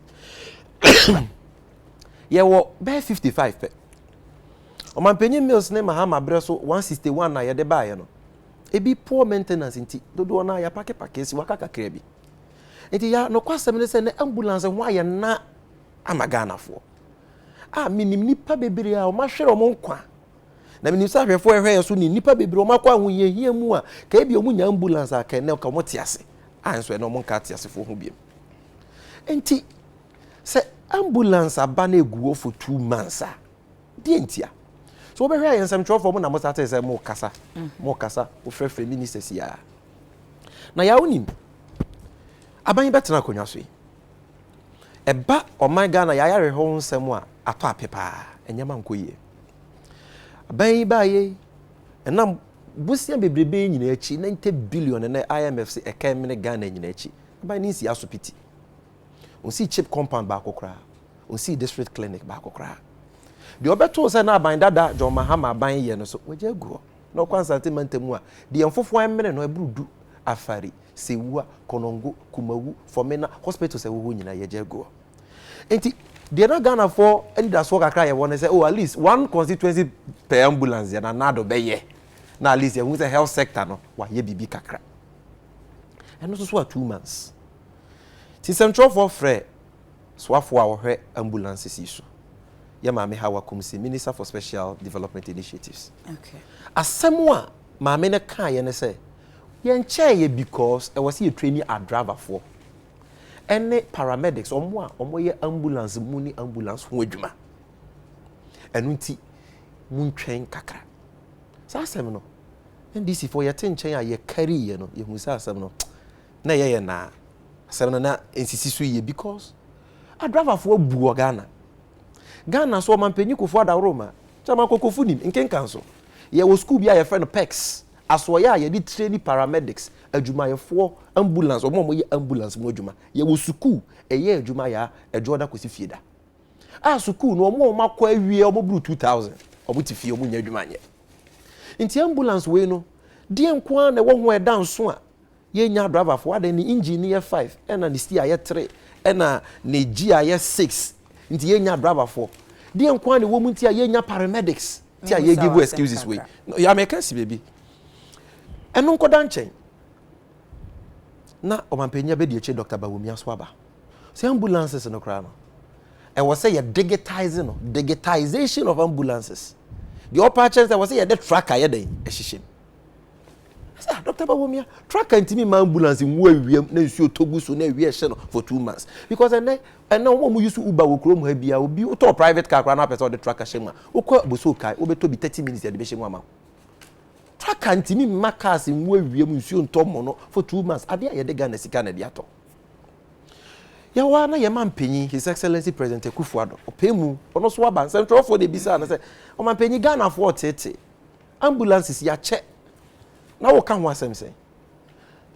[SPEAKER 3] ye wo be 55 pe o man penye mills ne mahama breso 161 na ye de baaye no ebi poor maintenance nti dodo na ya pake si waka kakra bi enti ya no kwasem ne se ne ambulance ho aye na amagana fo minim nipa bebre a o ma hwere o mo nkwa na minim sa hwefo ehwe so ni nipa bebre o makwa ho yehia mu a ka ebi o mu nya ambulance aka ne ka mo tiase anso no mo nka tiase fo ho biem enti se ambulance abana eguo for 2 months a die ntia so obehwe ayensam twofo mo na mo start say mo kasa o frefre ministers ya na ya onim aban betena konwa so eba o my Ghana ya yare ho nsem a ato apepa enyama nkoye aban ba ye enam busia bebrebe nyina achi 90 billion na IMF se eka mene Ghana nyina achi aban ni si asopiti on si chip compound ba kokra on si district clinic ba kokra de obeto se na aban dada John Mahama aban ye no so waje aguo no kwansante mantemu a de enfofo amene no abrudu afari Sewua, Konongo, Kumawu, Fomena, hospitals se wo nyina ye jego. Enti de na Ghana for any that's work akra ye won say at least one constituency per ambulance ya na nado be ye. Na at least ye health sector no wa ye bibi kakra. And no so 2 months. Ti central for free swafo a wo hwe ambulances iso. Maame Hawa Kumsi, Minister for Special Development Initiatives.
[SPEAKER 1] Okay.
[SPEAKER 3] Asemwa maame ne kan ye ne say yen chair because I was here training a driver for any paramedics omo ye ambulance muni ambulance ho adwuma enu nti muntwen kakra sa asem no ndc for ye tenchen a ye carry ye no ye hu sa asem no na ye na asem no na nsisi so ye because a driver for bu Ghana so mampanyi kofo adawroma chama kokofu nim nkenkan so ye wo school bia ye friend pex asoya ye di trainee paramedics adwuma ye for ambulance omo ye ambulance mo adwuma ye wo school eye adwuma ya ejoda kosi fieda a school no omo makọ awie omo bru 2000 omo ti fie omo nya adwuma nye nti ambulance we no die nko na wo ho edanso a ye nya driver for ada ni engine ye 5 ena ni steer ye 3 ena ni gear ye 6 nti ye nya driver for die nko na wo mu nti a ye nya paramedics ti a ye give excuses we ya me can see baby eno nko da nchen na o mampenya be die che Dr. Bawumia so aba say ambulances no kra no e was say digitization of ambulances the upper chance I was say the tracker ye den e hihim say Dr. Bawumia tracker ntimi ma ambulance mu awiem na nsuo togu so na awie hye no for 2 months because and wo mu use Uber wo krom ha bia obi to private car kra na person the tracker shema ukọ boso kai obeto bi 30 minutes ya de be shema ma tracker ntimi ma cars mu awiem nsuo ntomo no for 2 months ade ya de Ghana sika na de ato ya wa na ye mampanyi His Excellency President Kufuado opemu ono so aba central for the bisa na say o mampanyi Ghana for tete ambulances ya che na wo ka ho asem say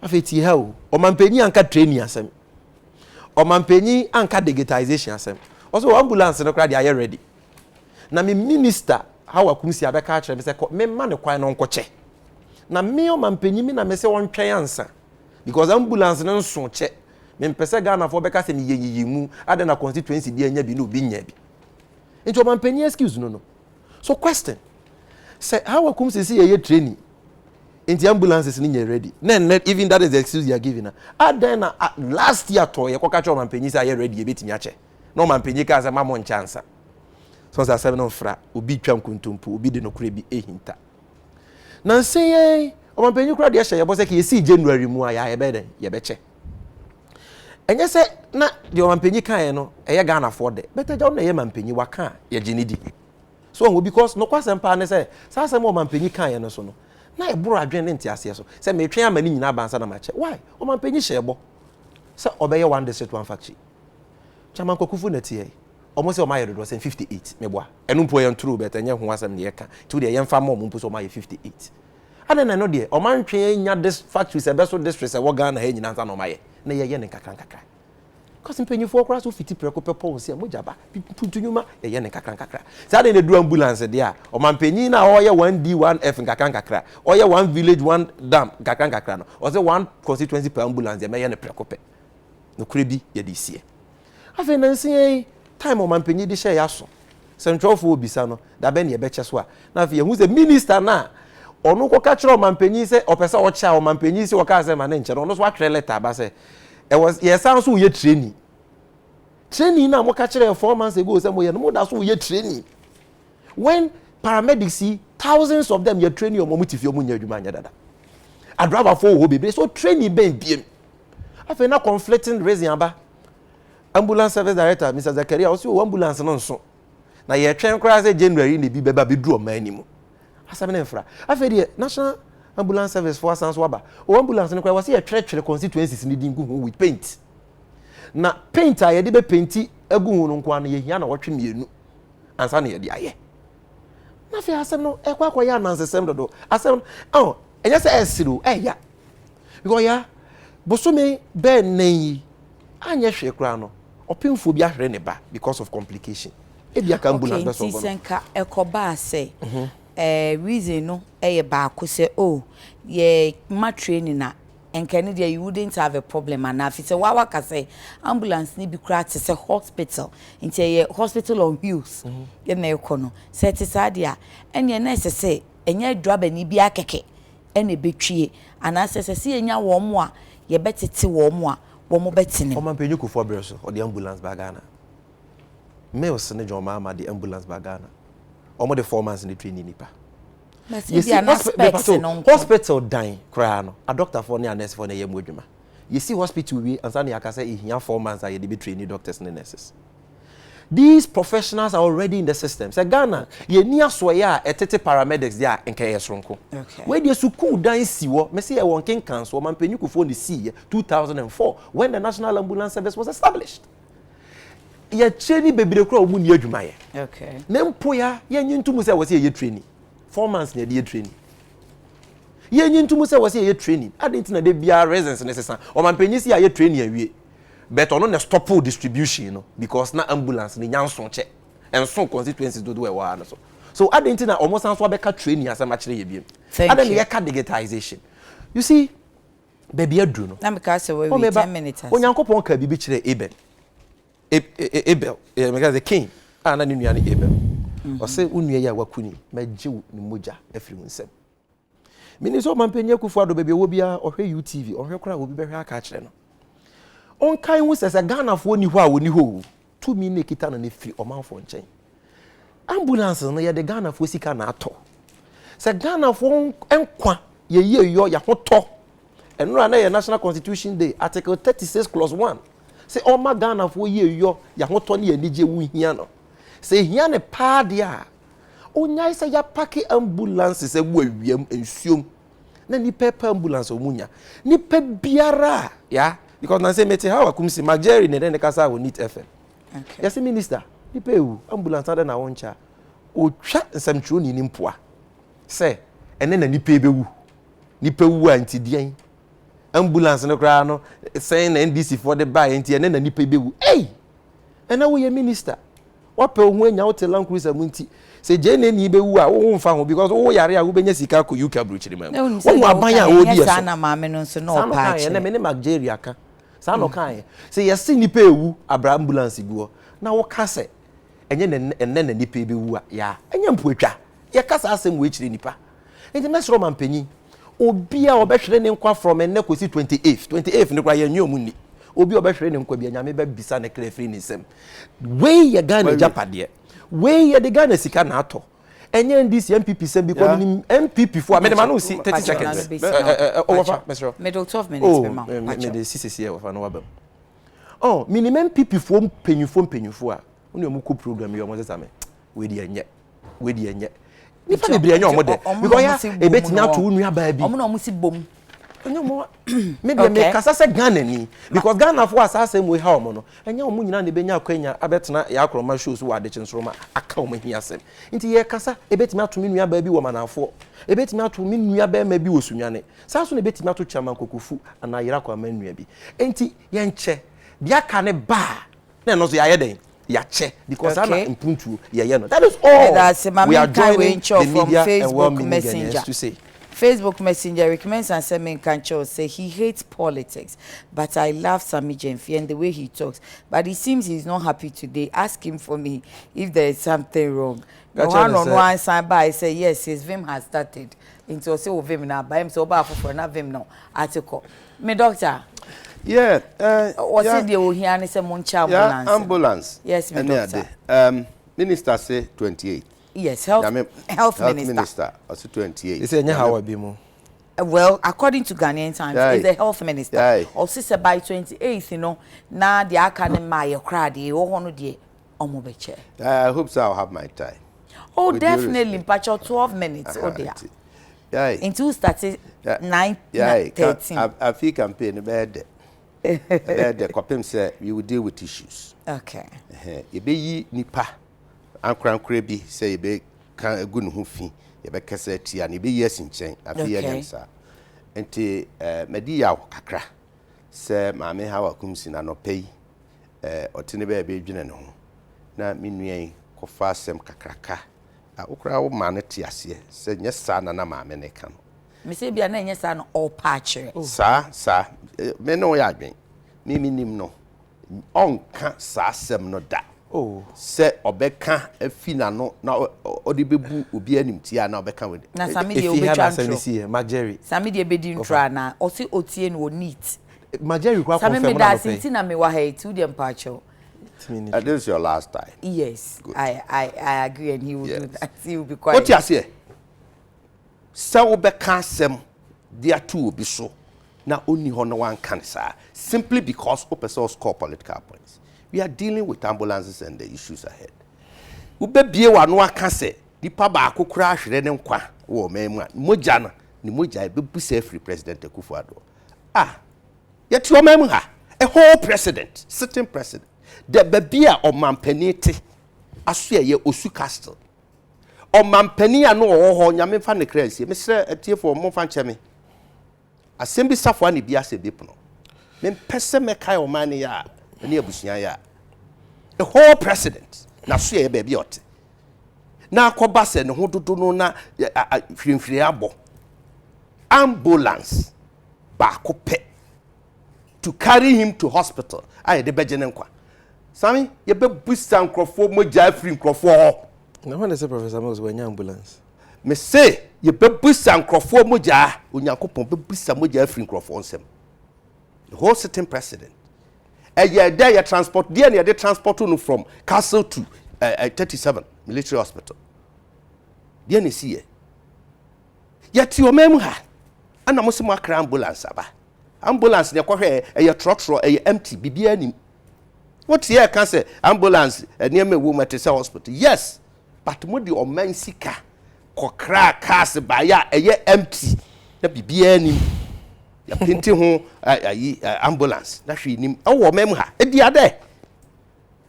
[SPEAKER 3] afeti ha o mampanyi anka training asem o mampanyi anka digitization asem also ambulance no kra dey are ready na me minister Hawa Kumsi abeka a kire me say me ma ne kwan no nkoche na me o mampanyi mi na me say won twen ansa because ambulance no nso che me mpese Ghana for beka se me yeyiyimu ade na constituency bi anya bi no bi nya bi nti o mampanyi excuse no so question say Hawa Kumsi see ye training in the ambulances ni ready. Then even that is the excuse you are giving her. Then last year to ye kwa kacho mampenyi say ready ye betimi ache. No mampenyi ka say mamon chance. So say 7 on fra obi twa nkuntumpu obi de no kure bi ehinta. Na say o mampenyi kura de hye ye bo say ke si January mu a ye be den ye be che. Enye say na de o mampenyi kan ye no eye Ghana for de. Better jaw na ye mampenyi waka ye ginidi. So because no kwasempa ne say sa asem o mampenyi kan ye no so no na e buru adwen ne ntiase so se me twen amani nyina bansa na mache why o man panyi hyebo se obeye one district one factory chaman kokufu na tie o mo se o ma yedo se 58 meboa enu mpo ye ntru bet enye ho asem ne ye ka tu de ye mfa mo mpo so o ma ye 58 ade na no de o man twen nya this factory se beso district se wo Ghana ha nyina nsa na o ma ye na ye ne kakran kakran because mpanyi fo okra so fiti preko pepo se mojaba putunyuma ye ne kakran kakra sa de ne du ambulance de a o mampanyi na o ye 1D 1F kakran kakra o ye 1 village 1 dam kakran kakra no o se 1 constituency per ambulance me ye ne preko pe no krebi ye de sie afa na nsie time o mampanyi de share yaso central for obisa no da be ne ye be che so a na afa ye hu se minister na onu ko ka kire o mampanyi se o pese o cha o mampanyi se o ka se ma ne nche no no so atwere letter ba se it was yes so ye training na mo ka kire 4 months ago say mo ye no mo da so ye training when paramedics see thousands of them ye training o mo tifi o mo nya adwuma nya dada a driver for wo bebe so training ben biem afa na conflicting reason aba ambulance service director Mr. Zakaria o so ambulance no nso na ye twen kra say January na bi beba be duro manimu asabe na mfra afa de national ambulance service for sans waba o ambulance no kwa wase ye twere constituencies ni dingu hu with paint na paint a ye de be painti agu hu no kwa na ye hia na wotwe mienu ansa na ye de aye na fi asem no e kwa ya nansesem dodo asem oh enye se esiro ya because ya bosome be nan anye hwe kra no opemfo bi ahwere ne ba because of complication e bia ka ambulance be so
[SPEAKER 1] bo senka ekoba say reason no ba ko say oh ye ma training na enkene there you wouldn't have a problem and if it's a wawa ka say ambulance ni bi kra to say hospital into ye hospital on wheels ye na ekono say ti sadia enye na say enye driver ni bi akeke ene betwie ana say enya wo mo a ye betete wo mo a wo mo betene
[SPEAKER 3] o man penyu ko for breso o the ambulance ba Ghana males ne John Mama the ambulance bagana. Omo the 4 months in the training nipa.
[SPEAKER 1] You see
[SPEAKER 3] hospital dying cry no. A doctor for near nurse for na yem wedwuma. You see hospital we ansa na yaka say here 4 months I dey train doctors and nurses. These professionals are already in the system. Say Ghana, ye near soya etete paramedics there enka yesronko. Okay. Where the school dan siwo, me say e won ken council man penyu kufo the see 2004 when the National Ambulance Service was established. Ye training bebre kra omu ni adwuma ye. Okay. Na mpoya ye nyintumu say was ye training. 4 months na ye training. Ye nyintumu say was ye training. Adenti na de bia reasons necessary. O man penyi si ye training awie. But on the stop distribution, you know, because na ambulance ni nyanson che and some constituencies do e wa so. So I didn't know almost answer beka training as much ye bi. Adam ye ka digitization. You see, baby adru no.
[SPEAKER 1] Na me ka say we 10 minutes.
[SPEAKER 3] Onyankopon ka bibi kire Abel. Abel, because the king, na ni nua ni Abel. O say unua ya wakuni, magye ni moja afiri nsem. Miniso mampenye kufu ado baby wo bia ohwe UTV, ohwe kora wo bi behwe aka kire no. On kind who says a Ghana for ni wa woni ho 2 minutes kita na ne free o man for nchen ambulance no ye de Ghana for sika na ato se Ghana for enkwa ye yo ya hoto enura na ye National Constitution Day article 36 clause 1 say o ma Ghana for ye yo ya hoto ne anije wu hia no se hia ne pa dia onya se ya paki ambulance se wo awiem ensuom na ni pepa ambulance omunya ni pe biara ya. Because I say, mete how I come see Majeri ne den kasa we need FM. Okay. Yes, minister. Ni pe u ambulance ada na woncha. O twa nsamtro ni mpoa. Say, ene na ni pe bewu. Ni pe wu anti dian. Ambulance no kra no say na NDC for the buy anti ene na ni pe bewu. Hey! Ena wo ye minister. Wa pe hu anya wo telan cruiser munti. Say jene ni bewu a wo mfa ho because wo yare a wo benya sika ko UK abrochiri ma. Wo aban a wo di eso.
[SPEAKER 1] Sa na ma me no so no pa che.
[SPEAKER 3] Ene me ne Majeri aka. Sa no kan say yesi nipa ewu abra ambulance guo na wo kase enye na nipa ebewu a ya enye mpuatwa ye kasa asem we chire nipa enti Nsroma mpanyi obi a obehwere ne nkwa from enne kosi 28 ne kwa ye nyu omuni obi obehwere ne nkwa bi nyame ba bisa ne kra free ne sem we ye Ghana japade we ye de Ghana sika na ato enye ndisi MPP sem bi ko ni MPP fo amede ma no si 30 seconds over Mr.
[SPEAKER 1] Middle 12 minutes be ma
[SPEAKER 3] me de CCC e over no wabam oh minimum MPP fo penyufo a oni omuko program yo mo sesame we di enye ni fa bebre enye omo de because ya ebetimi ato unu aba bi
[SPEAKER 1] omo na omo si bom
[SPEAKER 3] enye omo maybe me kasa se Ghana ni because Ghana fo asase mo ha omo no enye omo nyina ne benya akwanya abetena ya akroma shows wo Adekye Nsroma aka omo hia asem nti ye kasa ebetimi ato unu aba bi wo manafo ebetimi ato unu aba ma bi wo sunwane sa so ne ebetimi ato chairman kokofu ana yira kwa manua bi enti ye nche bia ka ne ba na no so ya yeden ya che because I'm impuntu ya no that is all we are joining the media and Facebook Messenger to say
[SPEAKER 1] Facebook Messenger recommends and Semen Kancho say he hates politics, but I love Sammy Jemfi and the way he talks. But it seems he's not happy today. Ask him for me if there is something wrong. One sign by I say yes, his vim has started. Into say vim now by him so bad for na vim now article. Me doctor.
[SPEAKER 2] Yeah.
[SPEAKER 1] What's it the here and say moncha ambulance?
[SPEAKER 2] Yeah, ambulance.
[SPEAKER 1] Yes, me doctor.
[SPEAKER 2] Minister say 28.
[SPEAKER 1] Yes, health minister.
[SPEAKER 2] Also 28.
[SPEAKER 3] Is it how I be more?
[SPEAKER 1] Well, according to Ghanaian Times, is the health minister. Also said by 28th, you know, now the academy crowd, you want to omobeche.
[SPEAKER 2] I hope so. I'll have my time.
[SPEAKER 1] Oh, definitely. But 12 minutes. Oh, dear.
[SPEAKER 2] Yeah.
[SPEAKER 1] Into started 9:13.
[SPEAKER 2] I feel campaign bad. The copim say we will deal with issues.
[SPEAKER 1] Okay.
[SPEAKER 2] You be nipa. Ankran krebi say be kan egu ne ho fi ye be kasa tia ne be yes nchen afi ye nsa enti medi ya kakra se maame ha wakumsi na no pei otine be dwene ne ho na menuan kofa asem kakraka a okra wo ma ne ti ase se nye sa na maame ne kan
[SPEAKER 1] me se bia na nye sa no all patch
[SPEAKER 2] sa me no ya adwen me minim no onka sa asem no da. Oh, say obeka afina no na odibebu obi animtia na obeka we
[SPEAKER 1] na sami de obetwa
[SPEAKER 3] Majeri
[SPEAKER 1] sami de bedi ntra na osi otie no neat
[SPEAKER 3] Majeri kwa
[SPEAKER 1] confirm na sami me da sinti na me wa ha tu dem pacho
[SPEAKER 2] This is your last time.
[SPEAKER 1] Yes.
[SPEAKER 2] Good.
[SPEAKER 1] I agree, and he will do that. He will be
[SPEAKER 2] What
[SPEAKER 1] quiet.
[SPEAKER 2] you say? So be cancel there too be so. Now only no one can say simply because opposite score political points. We are dealing with ambulances and the issues ahead. Ube bie wa no aka say dipa ba akokura ahwere ne nkwa wo memu moja na ni moja be busa free president Akufo-Addo. Yet your memu ha a whole president, sitting president. The babia or mampenite aso ye Osu Castle. O mampani ano ho nyame fa ne krasi me sre atiefo mo fa nche me asembi safo ani bia se bipono me pese me kai o man ya ne abusuan ya the whole president na so ye ba bia ote na akoba se ne ho dodo no na hwimfiri abo ambulance ba ko pe to carry him to hospital aye de begene nkwa sami ye be busa nkrofo moja free nkrofo ho.
[SPEAKER 3] Now when I say Professor Mills, when ambulance.
[SPEAKER 2] Me say you be busa nkrofo moja onyankopon be busa moja free nkrofo onsem. The whole sitting president. There you transport there near the transport no from Castle to 37 military hospital. There ni see. Yet your mem ha ana mo se mo akra ambulance aba. Ambulance ne kwahwe trotro empty bibia nim. What here can say ambulance near me woman to say hospital. Yes. But mo di oman sika kokra cars ba ya empty na bibia nim ya pinti ho ambulance na hwe nim awo mem ha e dia de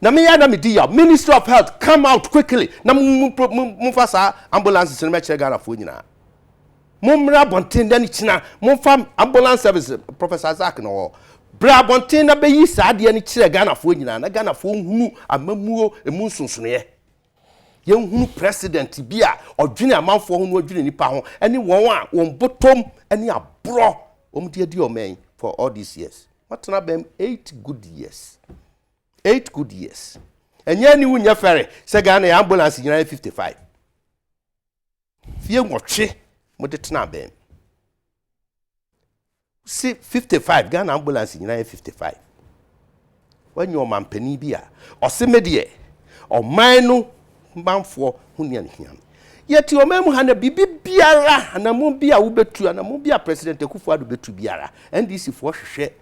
[SPEAKER 2] na me ya na me di ya Ministry of Health come out quickly na mo fa sa ambulance se na me kire Ghana fo nyina mo mra bonten da ni kina mo fa ambulance service Professor Zak no bra bonten na be yi sa de ni kire Ghana fo nyina na Ghana fo hunu amamuo emu sunsuno ye hunu president bia odwene amanfo ho no odwene nipa ho ene won a won botom ene abro omde adi omen for all these years what na bem 8 good years 8 good years enye ni wunya fere se Ghana ambulance nyina 55 fie nwotwe mo de tena bem see 55 Ghana ambulance nyina 55 when your mampani bia osemedie o man no mbanfo hunia hiam yeti o memu ha na bibi biara na mo bia wo betu na mo bia president Akufo-Addo betu biara NDC fo hwehwe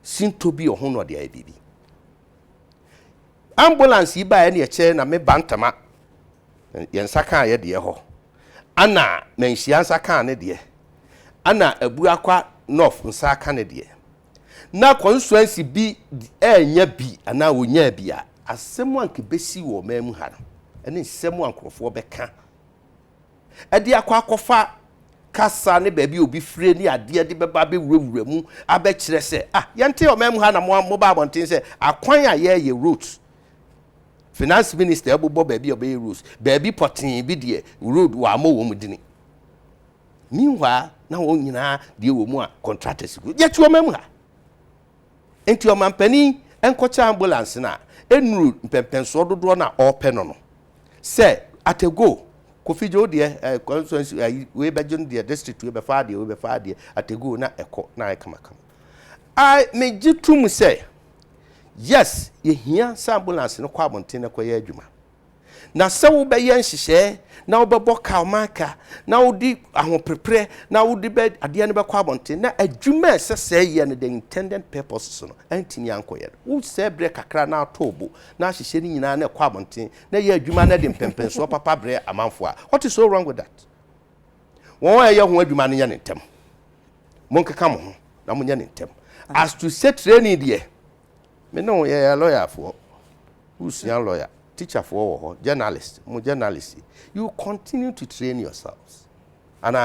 [SPEAKER 2] sinto bi ho no de ai bibi ambulance yi ba ya ne che na me bantama yensa kan ye de ho ana menhia nsa kan ne de ana abu akwa north nsa kan ne de na constituency bi enya bi ana wonya bia asemu anke besi wo memu ha ene nsemu ankrofo beka ade akwakofa kasa ne baabi obi fire ni ade de beba be wurawura mu abekire se yente o memu ha na mo ba bonten se akwan a ye route finance minister ebobo baabi obey rules baabi potin bi de road wa mo wo mudini minwa na wo nyina de wo mu a contractors yeti o memu ha enti o mampani enkocha ambulance na enuru mpempenso dodo na open no say atego kofijo de constituency we bejon de district we be fa de atego na eko na ekamakam I me jitum say yes ye hia ambulance no kwa abonten na koye adwuma na se wo be ye nhihye na wo be boka maka na wo di ahoprepre na wo di be ade ne be kwa abonten na adwuma se ye ne the intended purposes no antimi ankoye wo se bre kakra na atobo na hihye ni nyina na kwa abonten na ye adwuma na de mpempenso papa bre amanfo a what is so wrong with that won ye ho adwuma no nya ne ntem monkeka mo ho na mo nya ne ntem as to set training there me no ye lawyer for who's your lawyer teacher for journalist you continue to train yourselves and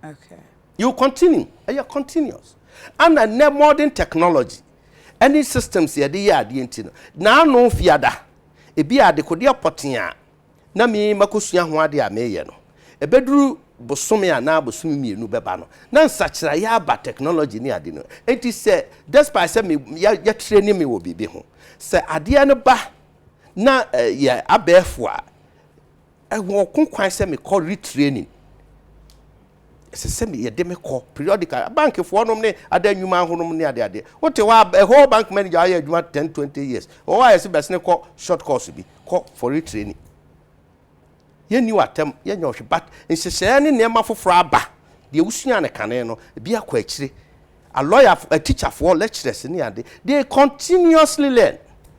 [SPEAKER 1] okay
[SPEAKER 2] you continue and you're continuous and a modern technology any systems here they are the intino na no fiada e bia de kodia potia na mi makosua ho ade a meye no e beduru bosome ana bosome mienu beba no na nsachira ya ba technology ni ade no enti se despite say me ya training me wo bibi ho se ade ne ba na ya abefo a wo konkwan se me call retraining sesemi ye de me call periodical bank for no ne ada nwuma honom ne ade wote wa a whole bank manager aye adwuma 10-20 years o wa yesi bes ne call short course bi call for retraining ye ni watem ye nya ohwe but nsese ne ne ma foforo aba de usua ne kane no bi akwa akire a lawyer a teacher for lecturers ne ade they continuously learn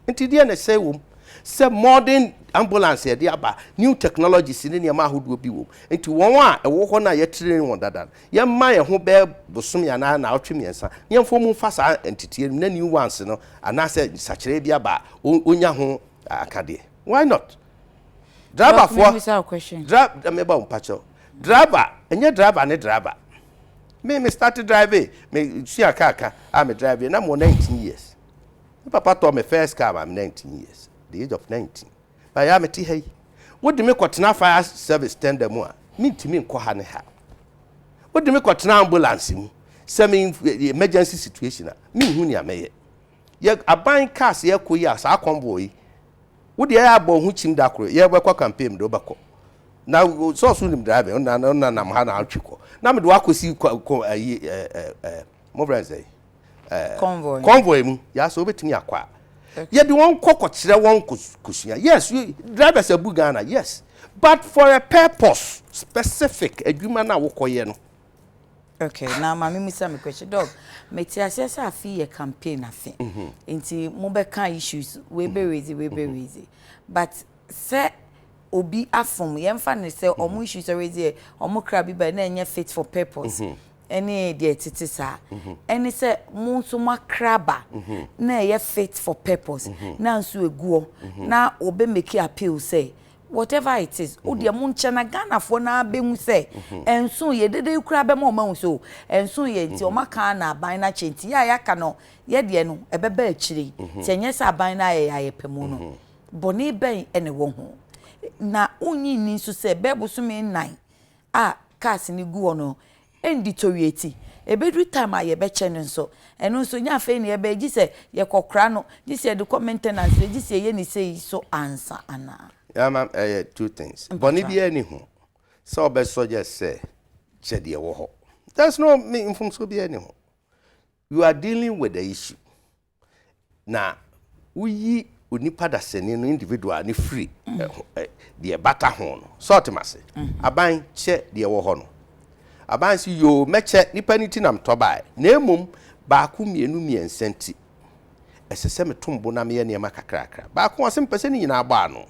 [SPEAKER 2] until they na say wom say modern ambulance ye aba new technologies ni ne ma hodo bi wom enti won a ewo ho na ye train won dada ye ma ye ho be bosom ya na otwemiensa ye mfo mu fa sa entity na new ones no ana say sachire bi aba onya ho akade why not driver for driver me ba mpacho driver enye driver ne driver me started driving me see aka I'm driving na mo 19 years papa told me first car I'm 19 years the age of 19 but I am ti hey what do me kwatena fire service tender mo me ntimi nko ha ne ha what do me kwatena ambulance mu some emergency situation me hu ni ameye ye aban cars ye koyi asa convoy what the air abo hu chim da kro ye be kwa campaign do bako na so so nim drive na nam ha na atwiko na me do akosi mo brother convoy mu ya so betimi akwa ye de won kokokire won kusua yes drivers abu Ghana yes but for a purpose specific adwuma na wokoye no
[SPEAKER 1] okay now mama me say me question dog me ti asese afi ye campaign afi nti mo be kan issues we be raise but say obi afom ye mfa ne say omo issues raise omo kra bi ba na enye fit for purpose any de titi sa any say mo so makraba na ye fit for purpose na nso eguo na obe make appeal say whatever it is o de mo nche na Ghana fo na abehu say enso ye dede kura be mo ma so enso ye nti o maka na aban na chenti ya ka no ye de no ebeba akire ti enye sa aban na ye pemu no boni ben ene wo ho na onyi ni so say bebo so me nine cars ni guo no enditorieti ebedru time a ye be chene nso eno nso nya fe ne ye be gi se ye kokra no gi se de maintenance gi se ye ni say so answer ana
[SPEAKER 2] yeah ma'am two things boni bi ani ho so be so just say che de wo ho there's no me inform so bi ani ho you are dealing with the issue na uyi onipa da sene no individual ni free de bata ho no sort mase aban che de wo ho no aban si yo meche nipa ni ti nam to bai na emom ba ku mienu miensenti esese metombo na me ye ne makakrakra ba ku asem pese ni nyina agba no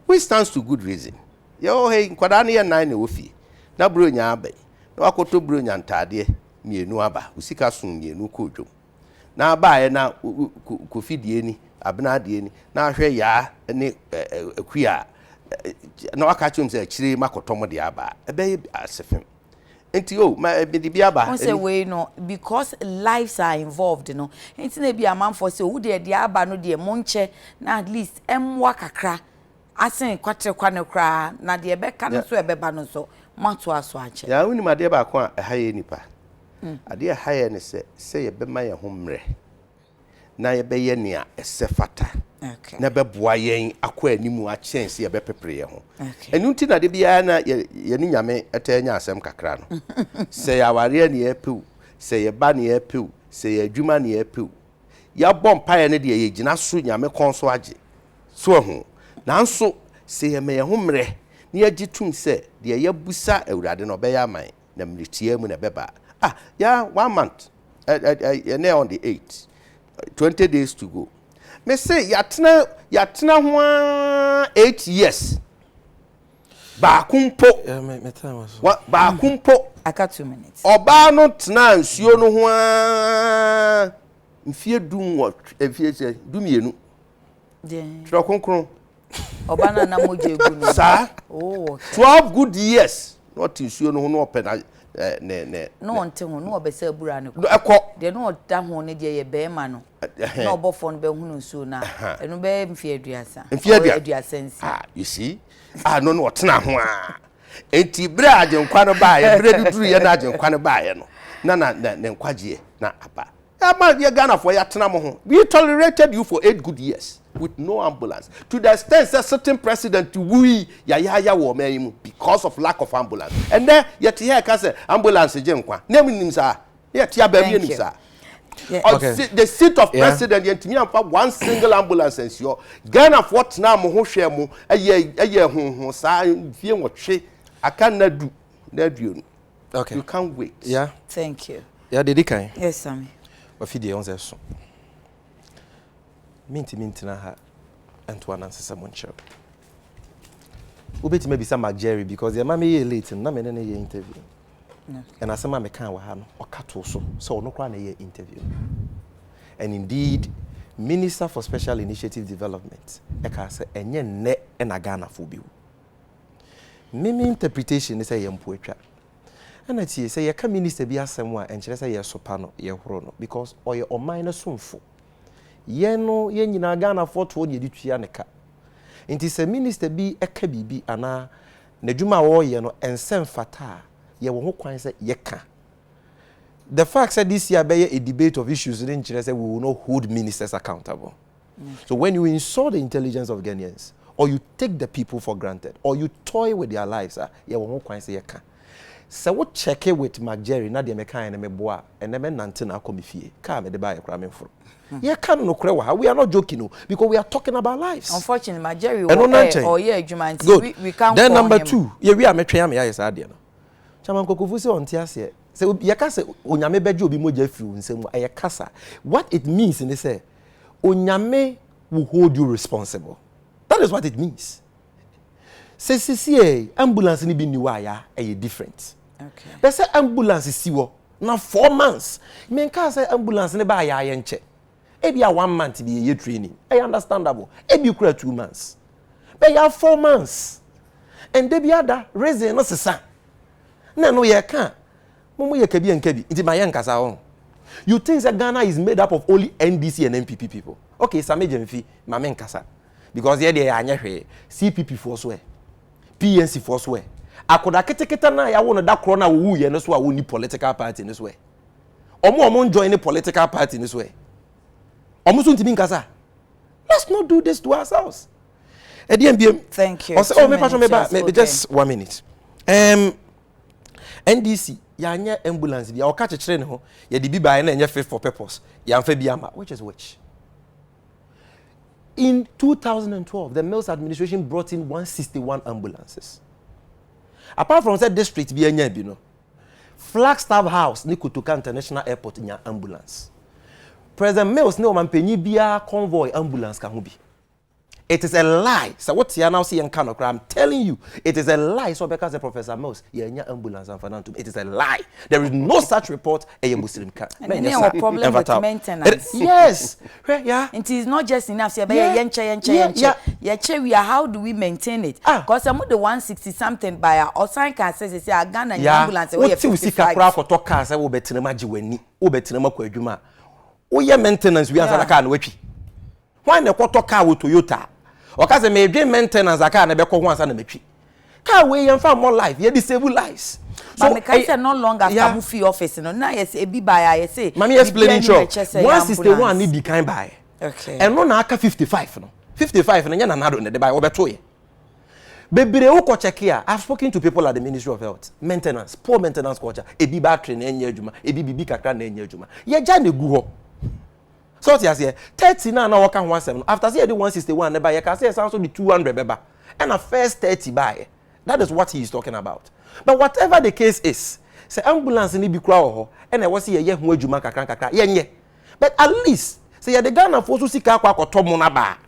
[SPEAKER 2] which stands to good reason yo hey nkwada na ye nan na wofi na bro nya abai na wakoto bro nya ntade mienu aba usika so mienu kodwo na aba na kofidie ni abna de ni na hwe ya ne akuya na waka chum se chire makotom de aba ebe asefem enti ma be di aba
[SPEAKER 1] on say we no because lives are involved no enti na bi amanfo say wo de aba no de monche na at least emwa kakra asen kwatre kwane kra na de be ka no so ebeba no so mato aso ache
[SPEAKER 2] ya woni ma de ba ko a haye nipa ade haye ne se ye be ma ye ho mre na ye be ye ne a esefata
[SPEAKER 1] okay
[SPEAKER 2] na be boa yen akwa animu a chance ye be pepre ye ho enu nti na de bia na ye ni nyame etanya asem kakra no se ya ware ne ye pew se ye ba ne ye pew se ye adwuma ne ye pew ya bom paye ne de ye gina so nyame konso age so ho nanso se ye me ye ho mre ne ye gitum se de ye busa awurade no be ya man na mritie mu na beba ya 1 month on the 8th 20 days to go me say yatna ho 8 years ba kumpo
[SPEAKER 3] me time was
[SPEAKER 2] ba kumpo
[SPEAKER 1] aka 2 minutes
[SPEAKER 2] oba no tena nsuo no ho mfie dum efie se dumienu tro konkron
[SPEAKER 1] oba na moje egu no
[SPEAKER 2] sa 12 good years not nsuo no ho no opena
[SPEAKER 1] no onte ho no obesa abura ne
[SPEAKER 2] ko
[SPEAKER 1] de no da ho ne de ye be ma no na obofo no be hunu nsuo na eno be mfie aduasa nsi
[SPEAKER 2] you see no otena ho enti bre agenkwa no ba ye bre duduru ye na agenkwa no ba ye no na nkwaje na apa Kama ye Ghana for ya tena mo ho. We tolerated you for 8 good years with no ambulance. To the extent that certain president we ya wo man because of lack of ambulance. And then yet here ka say ambulance je nkwa. Name nim sa. Yet ya ba mi nim sa. Okay. The seat of president yentimi amfa one single ambulance ensure Ghana for tena mo ho hwe mo eye ho sa fie nwotwe aka na du. Okay. You can't wait.
[SPEAKER 3] Yeah.
[SPEAKER 1] Thank you.
[SPEAKER 3] Yeah, Dedikai.
[SPEAKER 1] Yes, Sammy.
[SPEAKER 3] Wafidi onze so. Minti na ha Antoine ansesa moncho. Ubeti maybe some Jerry because the mama ye late na me na ye interview. No. And asema me kan wa ha no okato so no kwa na ye interview. And indeed Minister for Special Initiative Development eka say enye ne na Ghana fo bi. Mimi interpretation is a yempo atwa. And I say you can minister be asem a enkyere say yes sopa no ye horo no because oye oman na somfo. Ye no ye nyina Ghana for to ye ditua ne ka. Nti say minister bi eka bibi ana n'adwuma wo ye no ensem fata ye wo ho kwan say ye ka. The fact that this year be a debate of issues in enkyere say we will not hold ministers accountable. So when you insult the intelligence of Ghanaians or you take the people for granted or you toy with their lives ye wo ho kwan say ye ka. So what check it with McJerry na de meka and me boa and me nante na komifie ka me de ba ekra me fro ye kan no kre we are not joking no because we are talking about lives.
[SPEAKER 1] Unfortunately McJerry or yeah adwuma we can't.
[SPEAKER 3] Then number 2 ye we are metwe am ya yes ade no chaman kokofu se onte ase se ye ka se onyame beje obi moja fi nsem ye kasa what it means in say onyame will hold you responsible. That is what it means. Se ambulance ni bi niwa ya different. Okay. They say ambulance is siwo na 4 months. Men ka say ambulance ne ba ya ye nche. E bia 1 month bi ye training. Understandable. E bi kura 2 months. But you have 4 months. And they be ada reason no sesa. Na no ye kan. Momo ye kabi nkabi. Nti ma ye nkasa ho. You think that Ghana is made up of only NDC and NPP people? Okay, Same Jemfi, ma men nkasa. Because here they anya hwe CPP for so PNC for so akoda keteketa na ya wo no da kro na wo ye no so a wo ni political party no so omo join the political party no so omo so ntimi nkasa. Let's not do this to ourselves.
[SPEAKER 1] Thank you.
[SPEAKER 3] Also, me just 1 minute. NDC ya anya ambulance bi ya o ka chekere ne ho ya di bi ba na anya fit for purpose ya mfa bi ama which is which. In 2012, the Mills administration brought in 161 ambulances. Apart from that district, Flagstaff House, Nikutuka International Airport, in your ambulance. President Mills, no man penny bia convoy ambulance kahubi. It is a lie. So what you now see in Kano, I'm telling you, it is a lie. So because the Professor Mills, you ambulance and financial, it is a lie. There is no such report. A Muslim can.
[SPEAKER 1] And a problem with maintenance.
[SPEAKER 3] Yes. Yeah.
[SPEAKER 1] It is not just enough. How do we maintain it? Because I'm the 160 something by or sign can say a gun and ambulance.
[SPEAKER 3] What you see for talk cars, I will bet in a magic when you bet in a maquajuma. Oh, yeah, maintenance. We are a car whippy. Why the quarter car with Toyota? Or cause may dream maintenance a car and be once and a mechi. Car way and find more life, ye disable lives.
[SPEAKER 1] So me can say no longer Kamufi office, no. Now yes, a be by I say.
[SPEAKER 3] Mammy explaining sure. Once is the one need be kind by.
[SPEAKER 1] Okay.
[SPEAKER 3] And no naka 55 no. 55 and yana nado ne by obertoye. Bebere oko check here. I've spoken to people at the Ministry of Health. Maintenance, poor maintenance culture. E bi battery na enye adwuma, e bi bibi kakra na enye adwuma. Ye ja na gu ho. So what you say 30 now work on 17 after say the 161 never you can say it's also the 200 beba and a first 30 buy. That is what he is talking about. But whatever the case is, say ambulance ni bi kura ho and I was here ye ho adwuma kakra ye. But at least say the Ghana for so sika akwa akoto na ba.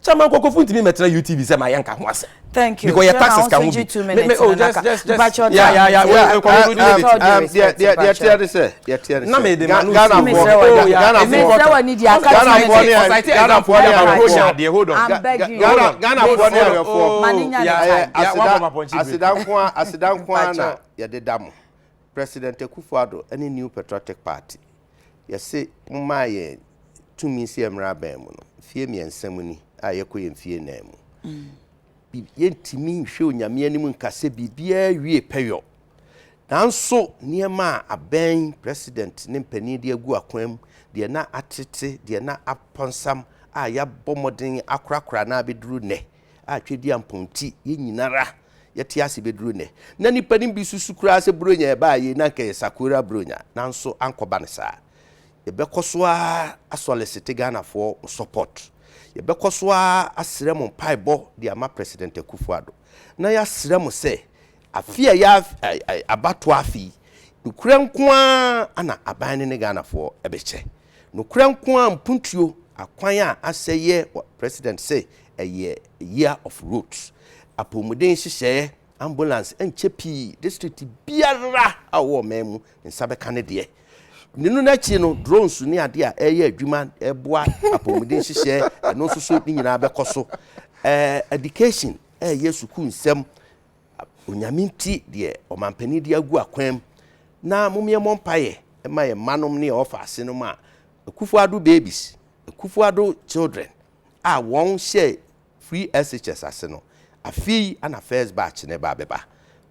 [SPEAKER 3] Chairman Kokofu ntimi metra UTV say my yanka ho ase.
[SPEAKER 1] Thank you.
[SPEAKER 3] Because your taxes can move.
[SPEAKER 1] Just
[SPEAKER 3] yeah.
[SPEAKER 2] President Akufo-Addo any new patriotic party. You say my to me see emra bem no. Fie mi ensem ni ayekoye mfie na mu. Yentimi hwe onyame anim nkase bibia wie peyo nanso niema aben president ne mpani de agu akwam de na atete de na aponsam a ya bomodin akrakra na beduru ne a twedi amponti ye nyinara yete ase beduru ne na nipa ni bi susu kura se bronya ba ye na ke sakura bronya nanso ankoba ne sa ye bekoso a solicite Ghana for support ye bekoso a asrem mpaibo de ama president Akufo-Addo na ya srem se afia ya abato afi nukura nkoa ana aban ne Ghana for ebeche nukura nkoa mpuntuo akwan a aseye president say a year of roots apomuden hihye ambulance enchepi district biara awo memu nsabe kanede ninu na chi no drones ni ade a eye adwuma eboa apomuden hihye no so ni nyina bekoso education yesuku nsem onyaminti de omampani de agu akwam na mumye mompaye emaye manom ne office no ma Akufo-Addo babies Akufo-Addo children won share free SHS ase no afi ana first batch ne ba beba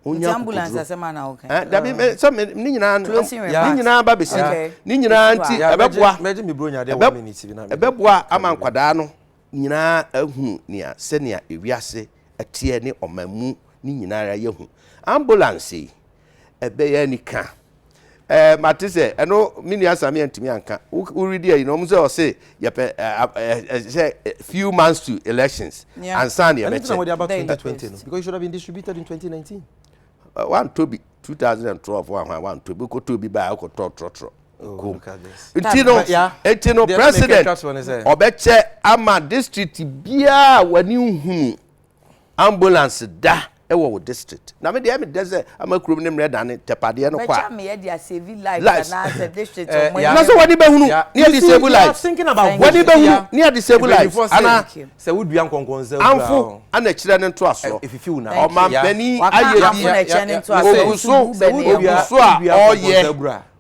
[SPEAKER 1] onya ambulance asema na okay
[SPEAKER 2] da bi so ni nyina ba besi ni nyina nti ebeboa
[SPEAKER 3] meje mi bronya de 1 minute bi na
[SPEAKER 2] ebeboa ama nkwada no nyina ahu nia senia ewiase atie ne omamu ni nyina yehu ambulance ebeye nika matise eno mini asami antimi anka uridi you know mzo say say few months to elections and Sunday
[SPEAKER 3] about 2020 because it should have been distributed in 2019
[SPEAKER 2] one to be 2012 one to be ko to be by ko trotro Etino president obeche ama district bia wani hu ambulance da ewo district na me de me deze amakrum ne mreda ne tepade no kwa
[SPEAKER 1] becha me de save life na as district
[SPEAKER 2] na so wani behunu ne de save life
[SPEAKER 3] thinking about
[SPEAKER 2] wani behunu ne de save life ana
[SPEAKER 3] se wudua nkonkonza
[SPEAKER 2] amfu ana kire ne nto aso
[SPEAKER 3] efifiu na
[SPEAKER 2] o mampani ayedi oguso a oye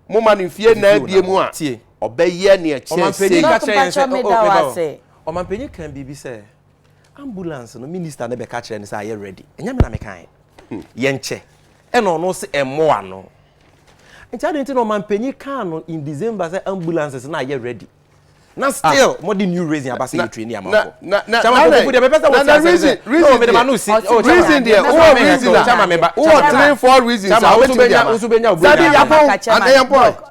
[SPEAKER 2] mo manifie na abie mu a obeye ne a
[SPEAKER 3] mampani ka kire o mampani kan bibi se ambulance no minister na be ka kire ne say are ready enya me na me kan ye nche e no no se emo ano ntia de no mampanyi kan no in December say ambulances na are ready na still more the new raising about say train am for chama people dey pepper what reason
[SPEAKER 2] reason there o reason chama member o 3-4 reasons
[SPEAKER 3] chama usubenya
[SPEAKER 1] bronya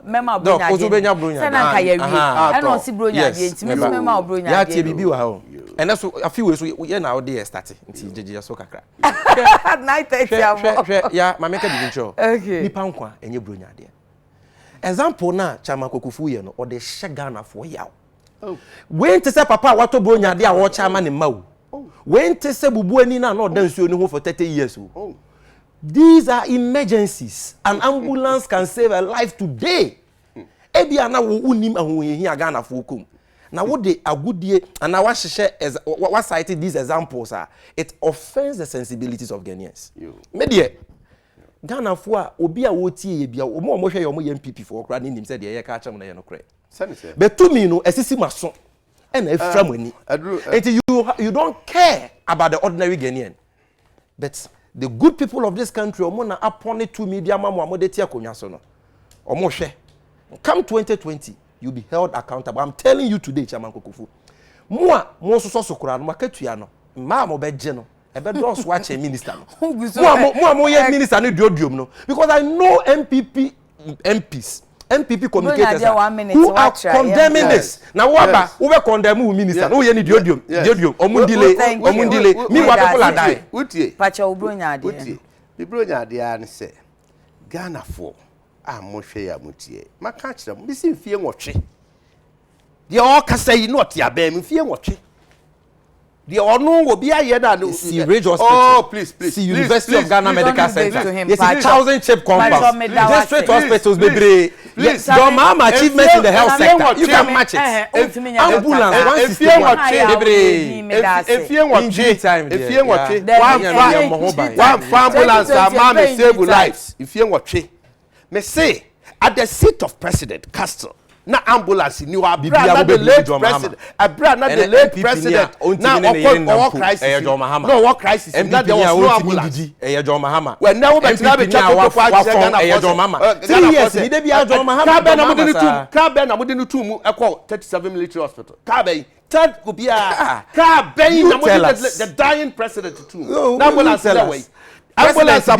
[SPEAKER 1] mema bronya
[SPEAKER 3] usubenya bronya
[SPEAKER 1] sana ka ye wi e no si bronya de ntimi mema bronya
[SPEAKER 3] ya tie bibi wa ho and so a few ways we na dey start nti jeje so kakra
[SPEAKER 1] 9:30 am
[SPEAKER 3] ya mameka di ncho
[SPEAKER 1] okay
[SPEAKER 3] nipa nkwa enye bronya de example na chama kokufu ye no o de Ghana for yaw when to say papa wato bronya de a wo chama ne mawu when to say bubu ani na no dansuo ni ho for 30 years these are emergencies. An ambulance can save a life today ebi ana wo unim ahohia Ghana for kum na wo de agudie ana wa hye what cite these examples are it offends the sensibilities of Ghanaians me de Ghana for a obi a wo tie ye bia o mo hwe ye o mo ye MPP for okra ni nim se de ye ka acham na ye no kre betumi no esisi maso e na efram ani until you don't care about the ordinary Ghanaian but the good people of this country omo na upon it to media mamo amode tie akonwa so no omo hwe come 2020 you'll be held accountable. I'm telling you today, Chairman Kokufu. Mo so sokura no makatua no. Ma mo beje no. E be do so ache minister no. Mo ye minister no diodium no. Because I know MPP communicators who are condemning this. Now what we condemn who minister. No ye ni diodium. Omundile. Me what people are dying.
[SPEAKER 2] Utie.
[SPEAKER 1] Pacha obronya ade.
[SPEAKER 2] Utie. The bronya ade an say Ghana for mo hwe ya mutie maka kire mo bisi mfie nwotwe de o kasa yi not ya ba mfie nwotwe de onu obi aye da no
[SPEAKER 3] see Rage Hospital
[SPEAKER 2] please
[SPEAKER 3] see University of Ghana Medical Center
[SPEAKER 1] yes
[SPEAKER 3] 1,000 chip compound district hospitals bebre your mama achievement in the health sector you can match it ambulance one system
[SPEAKER 2] efie nwotwe one ambulance mama save lives efie nwotwe me say at the seat of President Castle na ambulance ni wa bra the late president bra na the late president na all crisis no what crisis na there was no ambulance
[SPEAKER 3] John Mahama
[SPEAKER 2] when now be try be check for
[SPEAKER 3] John Mahama 3 years ni dey be John Mahama
[SPEAKER 2] ka be na mudi no tu mu e call 37 military hospital ka be third go be ka be na mudi the dying president too na ambulance that way ambulance
[SPEAKER 3] on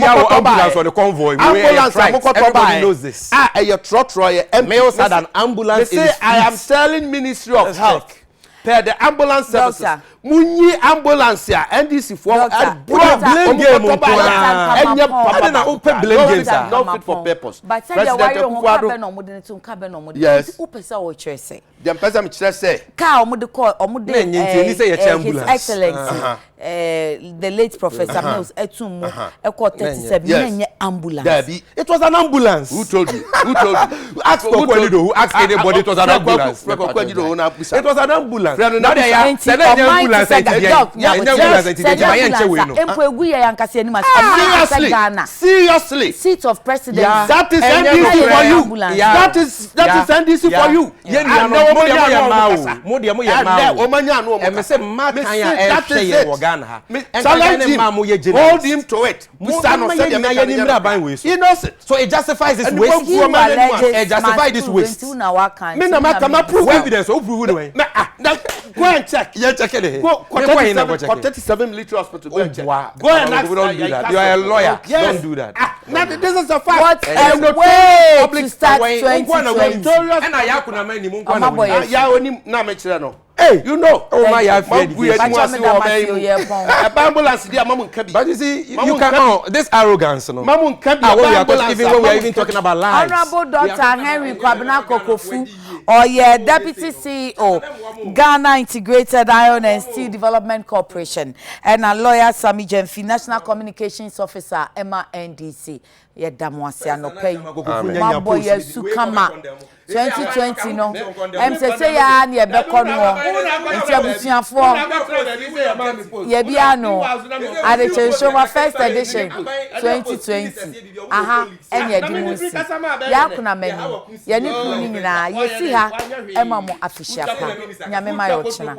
[SPEAKER 3] the convoy.
[SPEAKER 2] Ambulance
[SPEAKER 3] everybody knows this.
[SPEAKER 2] Your trotro
[SPEAKER 3] Mail said an ambulance
[SPEAKER 2] is I am telling Ministry of Health. Per the ambulance services. Munyi ambulance ya NDC for
[SPEAKER 3] blame game
[SPEAKER 2] not fit for purpose.
[SPEAKER 1] But yes.
[SPEAKER 2] The person me say
[SPEAKER 1] ka His Excellency the late Professor Mills etumu e ko 37 ambulance.
[SPEAKER 3] It was an ambulance.
[SPEAKER 2] Who told you? Who told you?
[SPEAKER 3] Ask for who ask anybody. It was an ambulance. It was an ambulance. Now they are
[SPEAKER 2] seriously.
[SPEAKER 1] Seat of president.
[SPEAKER 2] That is NDC for you. That is NDC for you. Hold him to it. He knows it.
[SPEAKER 3] So it justifies this waste. It justifies this waste. Evidence.
[SPEAKER 2] Go and check.
[SPEAKER 3] Yeah, check it.
[SPEAKER 2] Go 37 military hospital. Go and check. Go and ask.
[SPEAKER 3] We don't do that. You are a lawyer.
[SPEAKER 2] Yes.
[SPEAKER 3] Don't do that.
[SPEAKER 2] Now this is a fact.
[SPEAKER 1] What a way to start
[SPEAKER 2] 2020. Hey, you know.
[SPEAKER 3] Oh my God. But you see, you cannot. This arrogance, no. Even when we are even talking about lives.
[SPEAKER 1] Honorable Dr. Henry Kwabena Kokofu, Deputy CEO, Ghana Integrated Iron and Steel Development Corporation, and a lawyer Sami Jemfi, National Communications Officer, Emma NDC. Yedamwasiano pay. Mambo Sukama. 2020 no say ya na ebekọ no nti abusuafo ye bia no Adekye Nsroma first edition 2020 aha enya edimusi ya kuna mani ye ni kunu nyina ye si ha ema mo afishia pa nyame mayo chena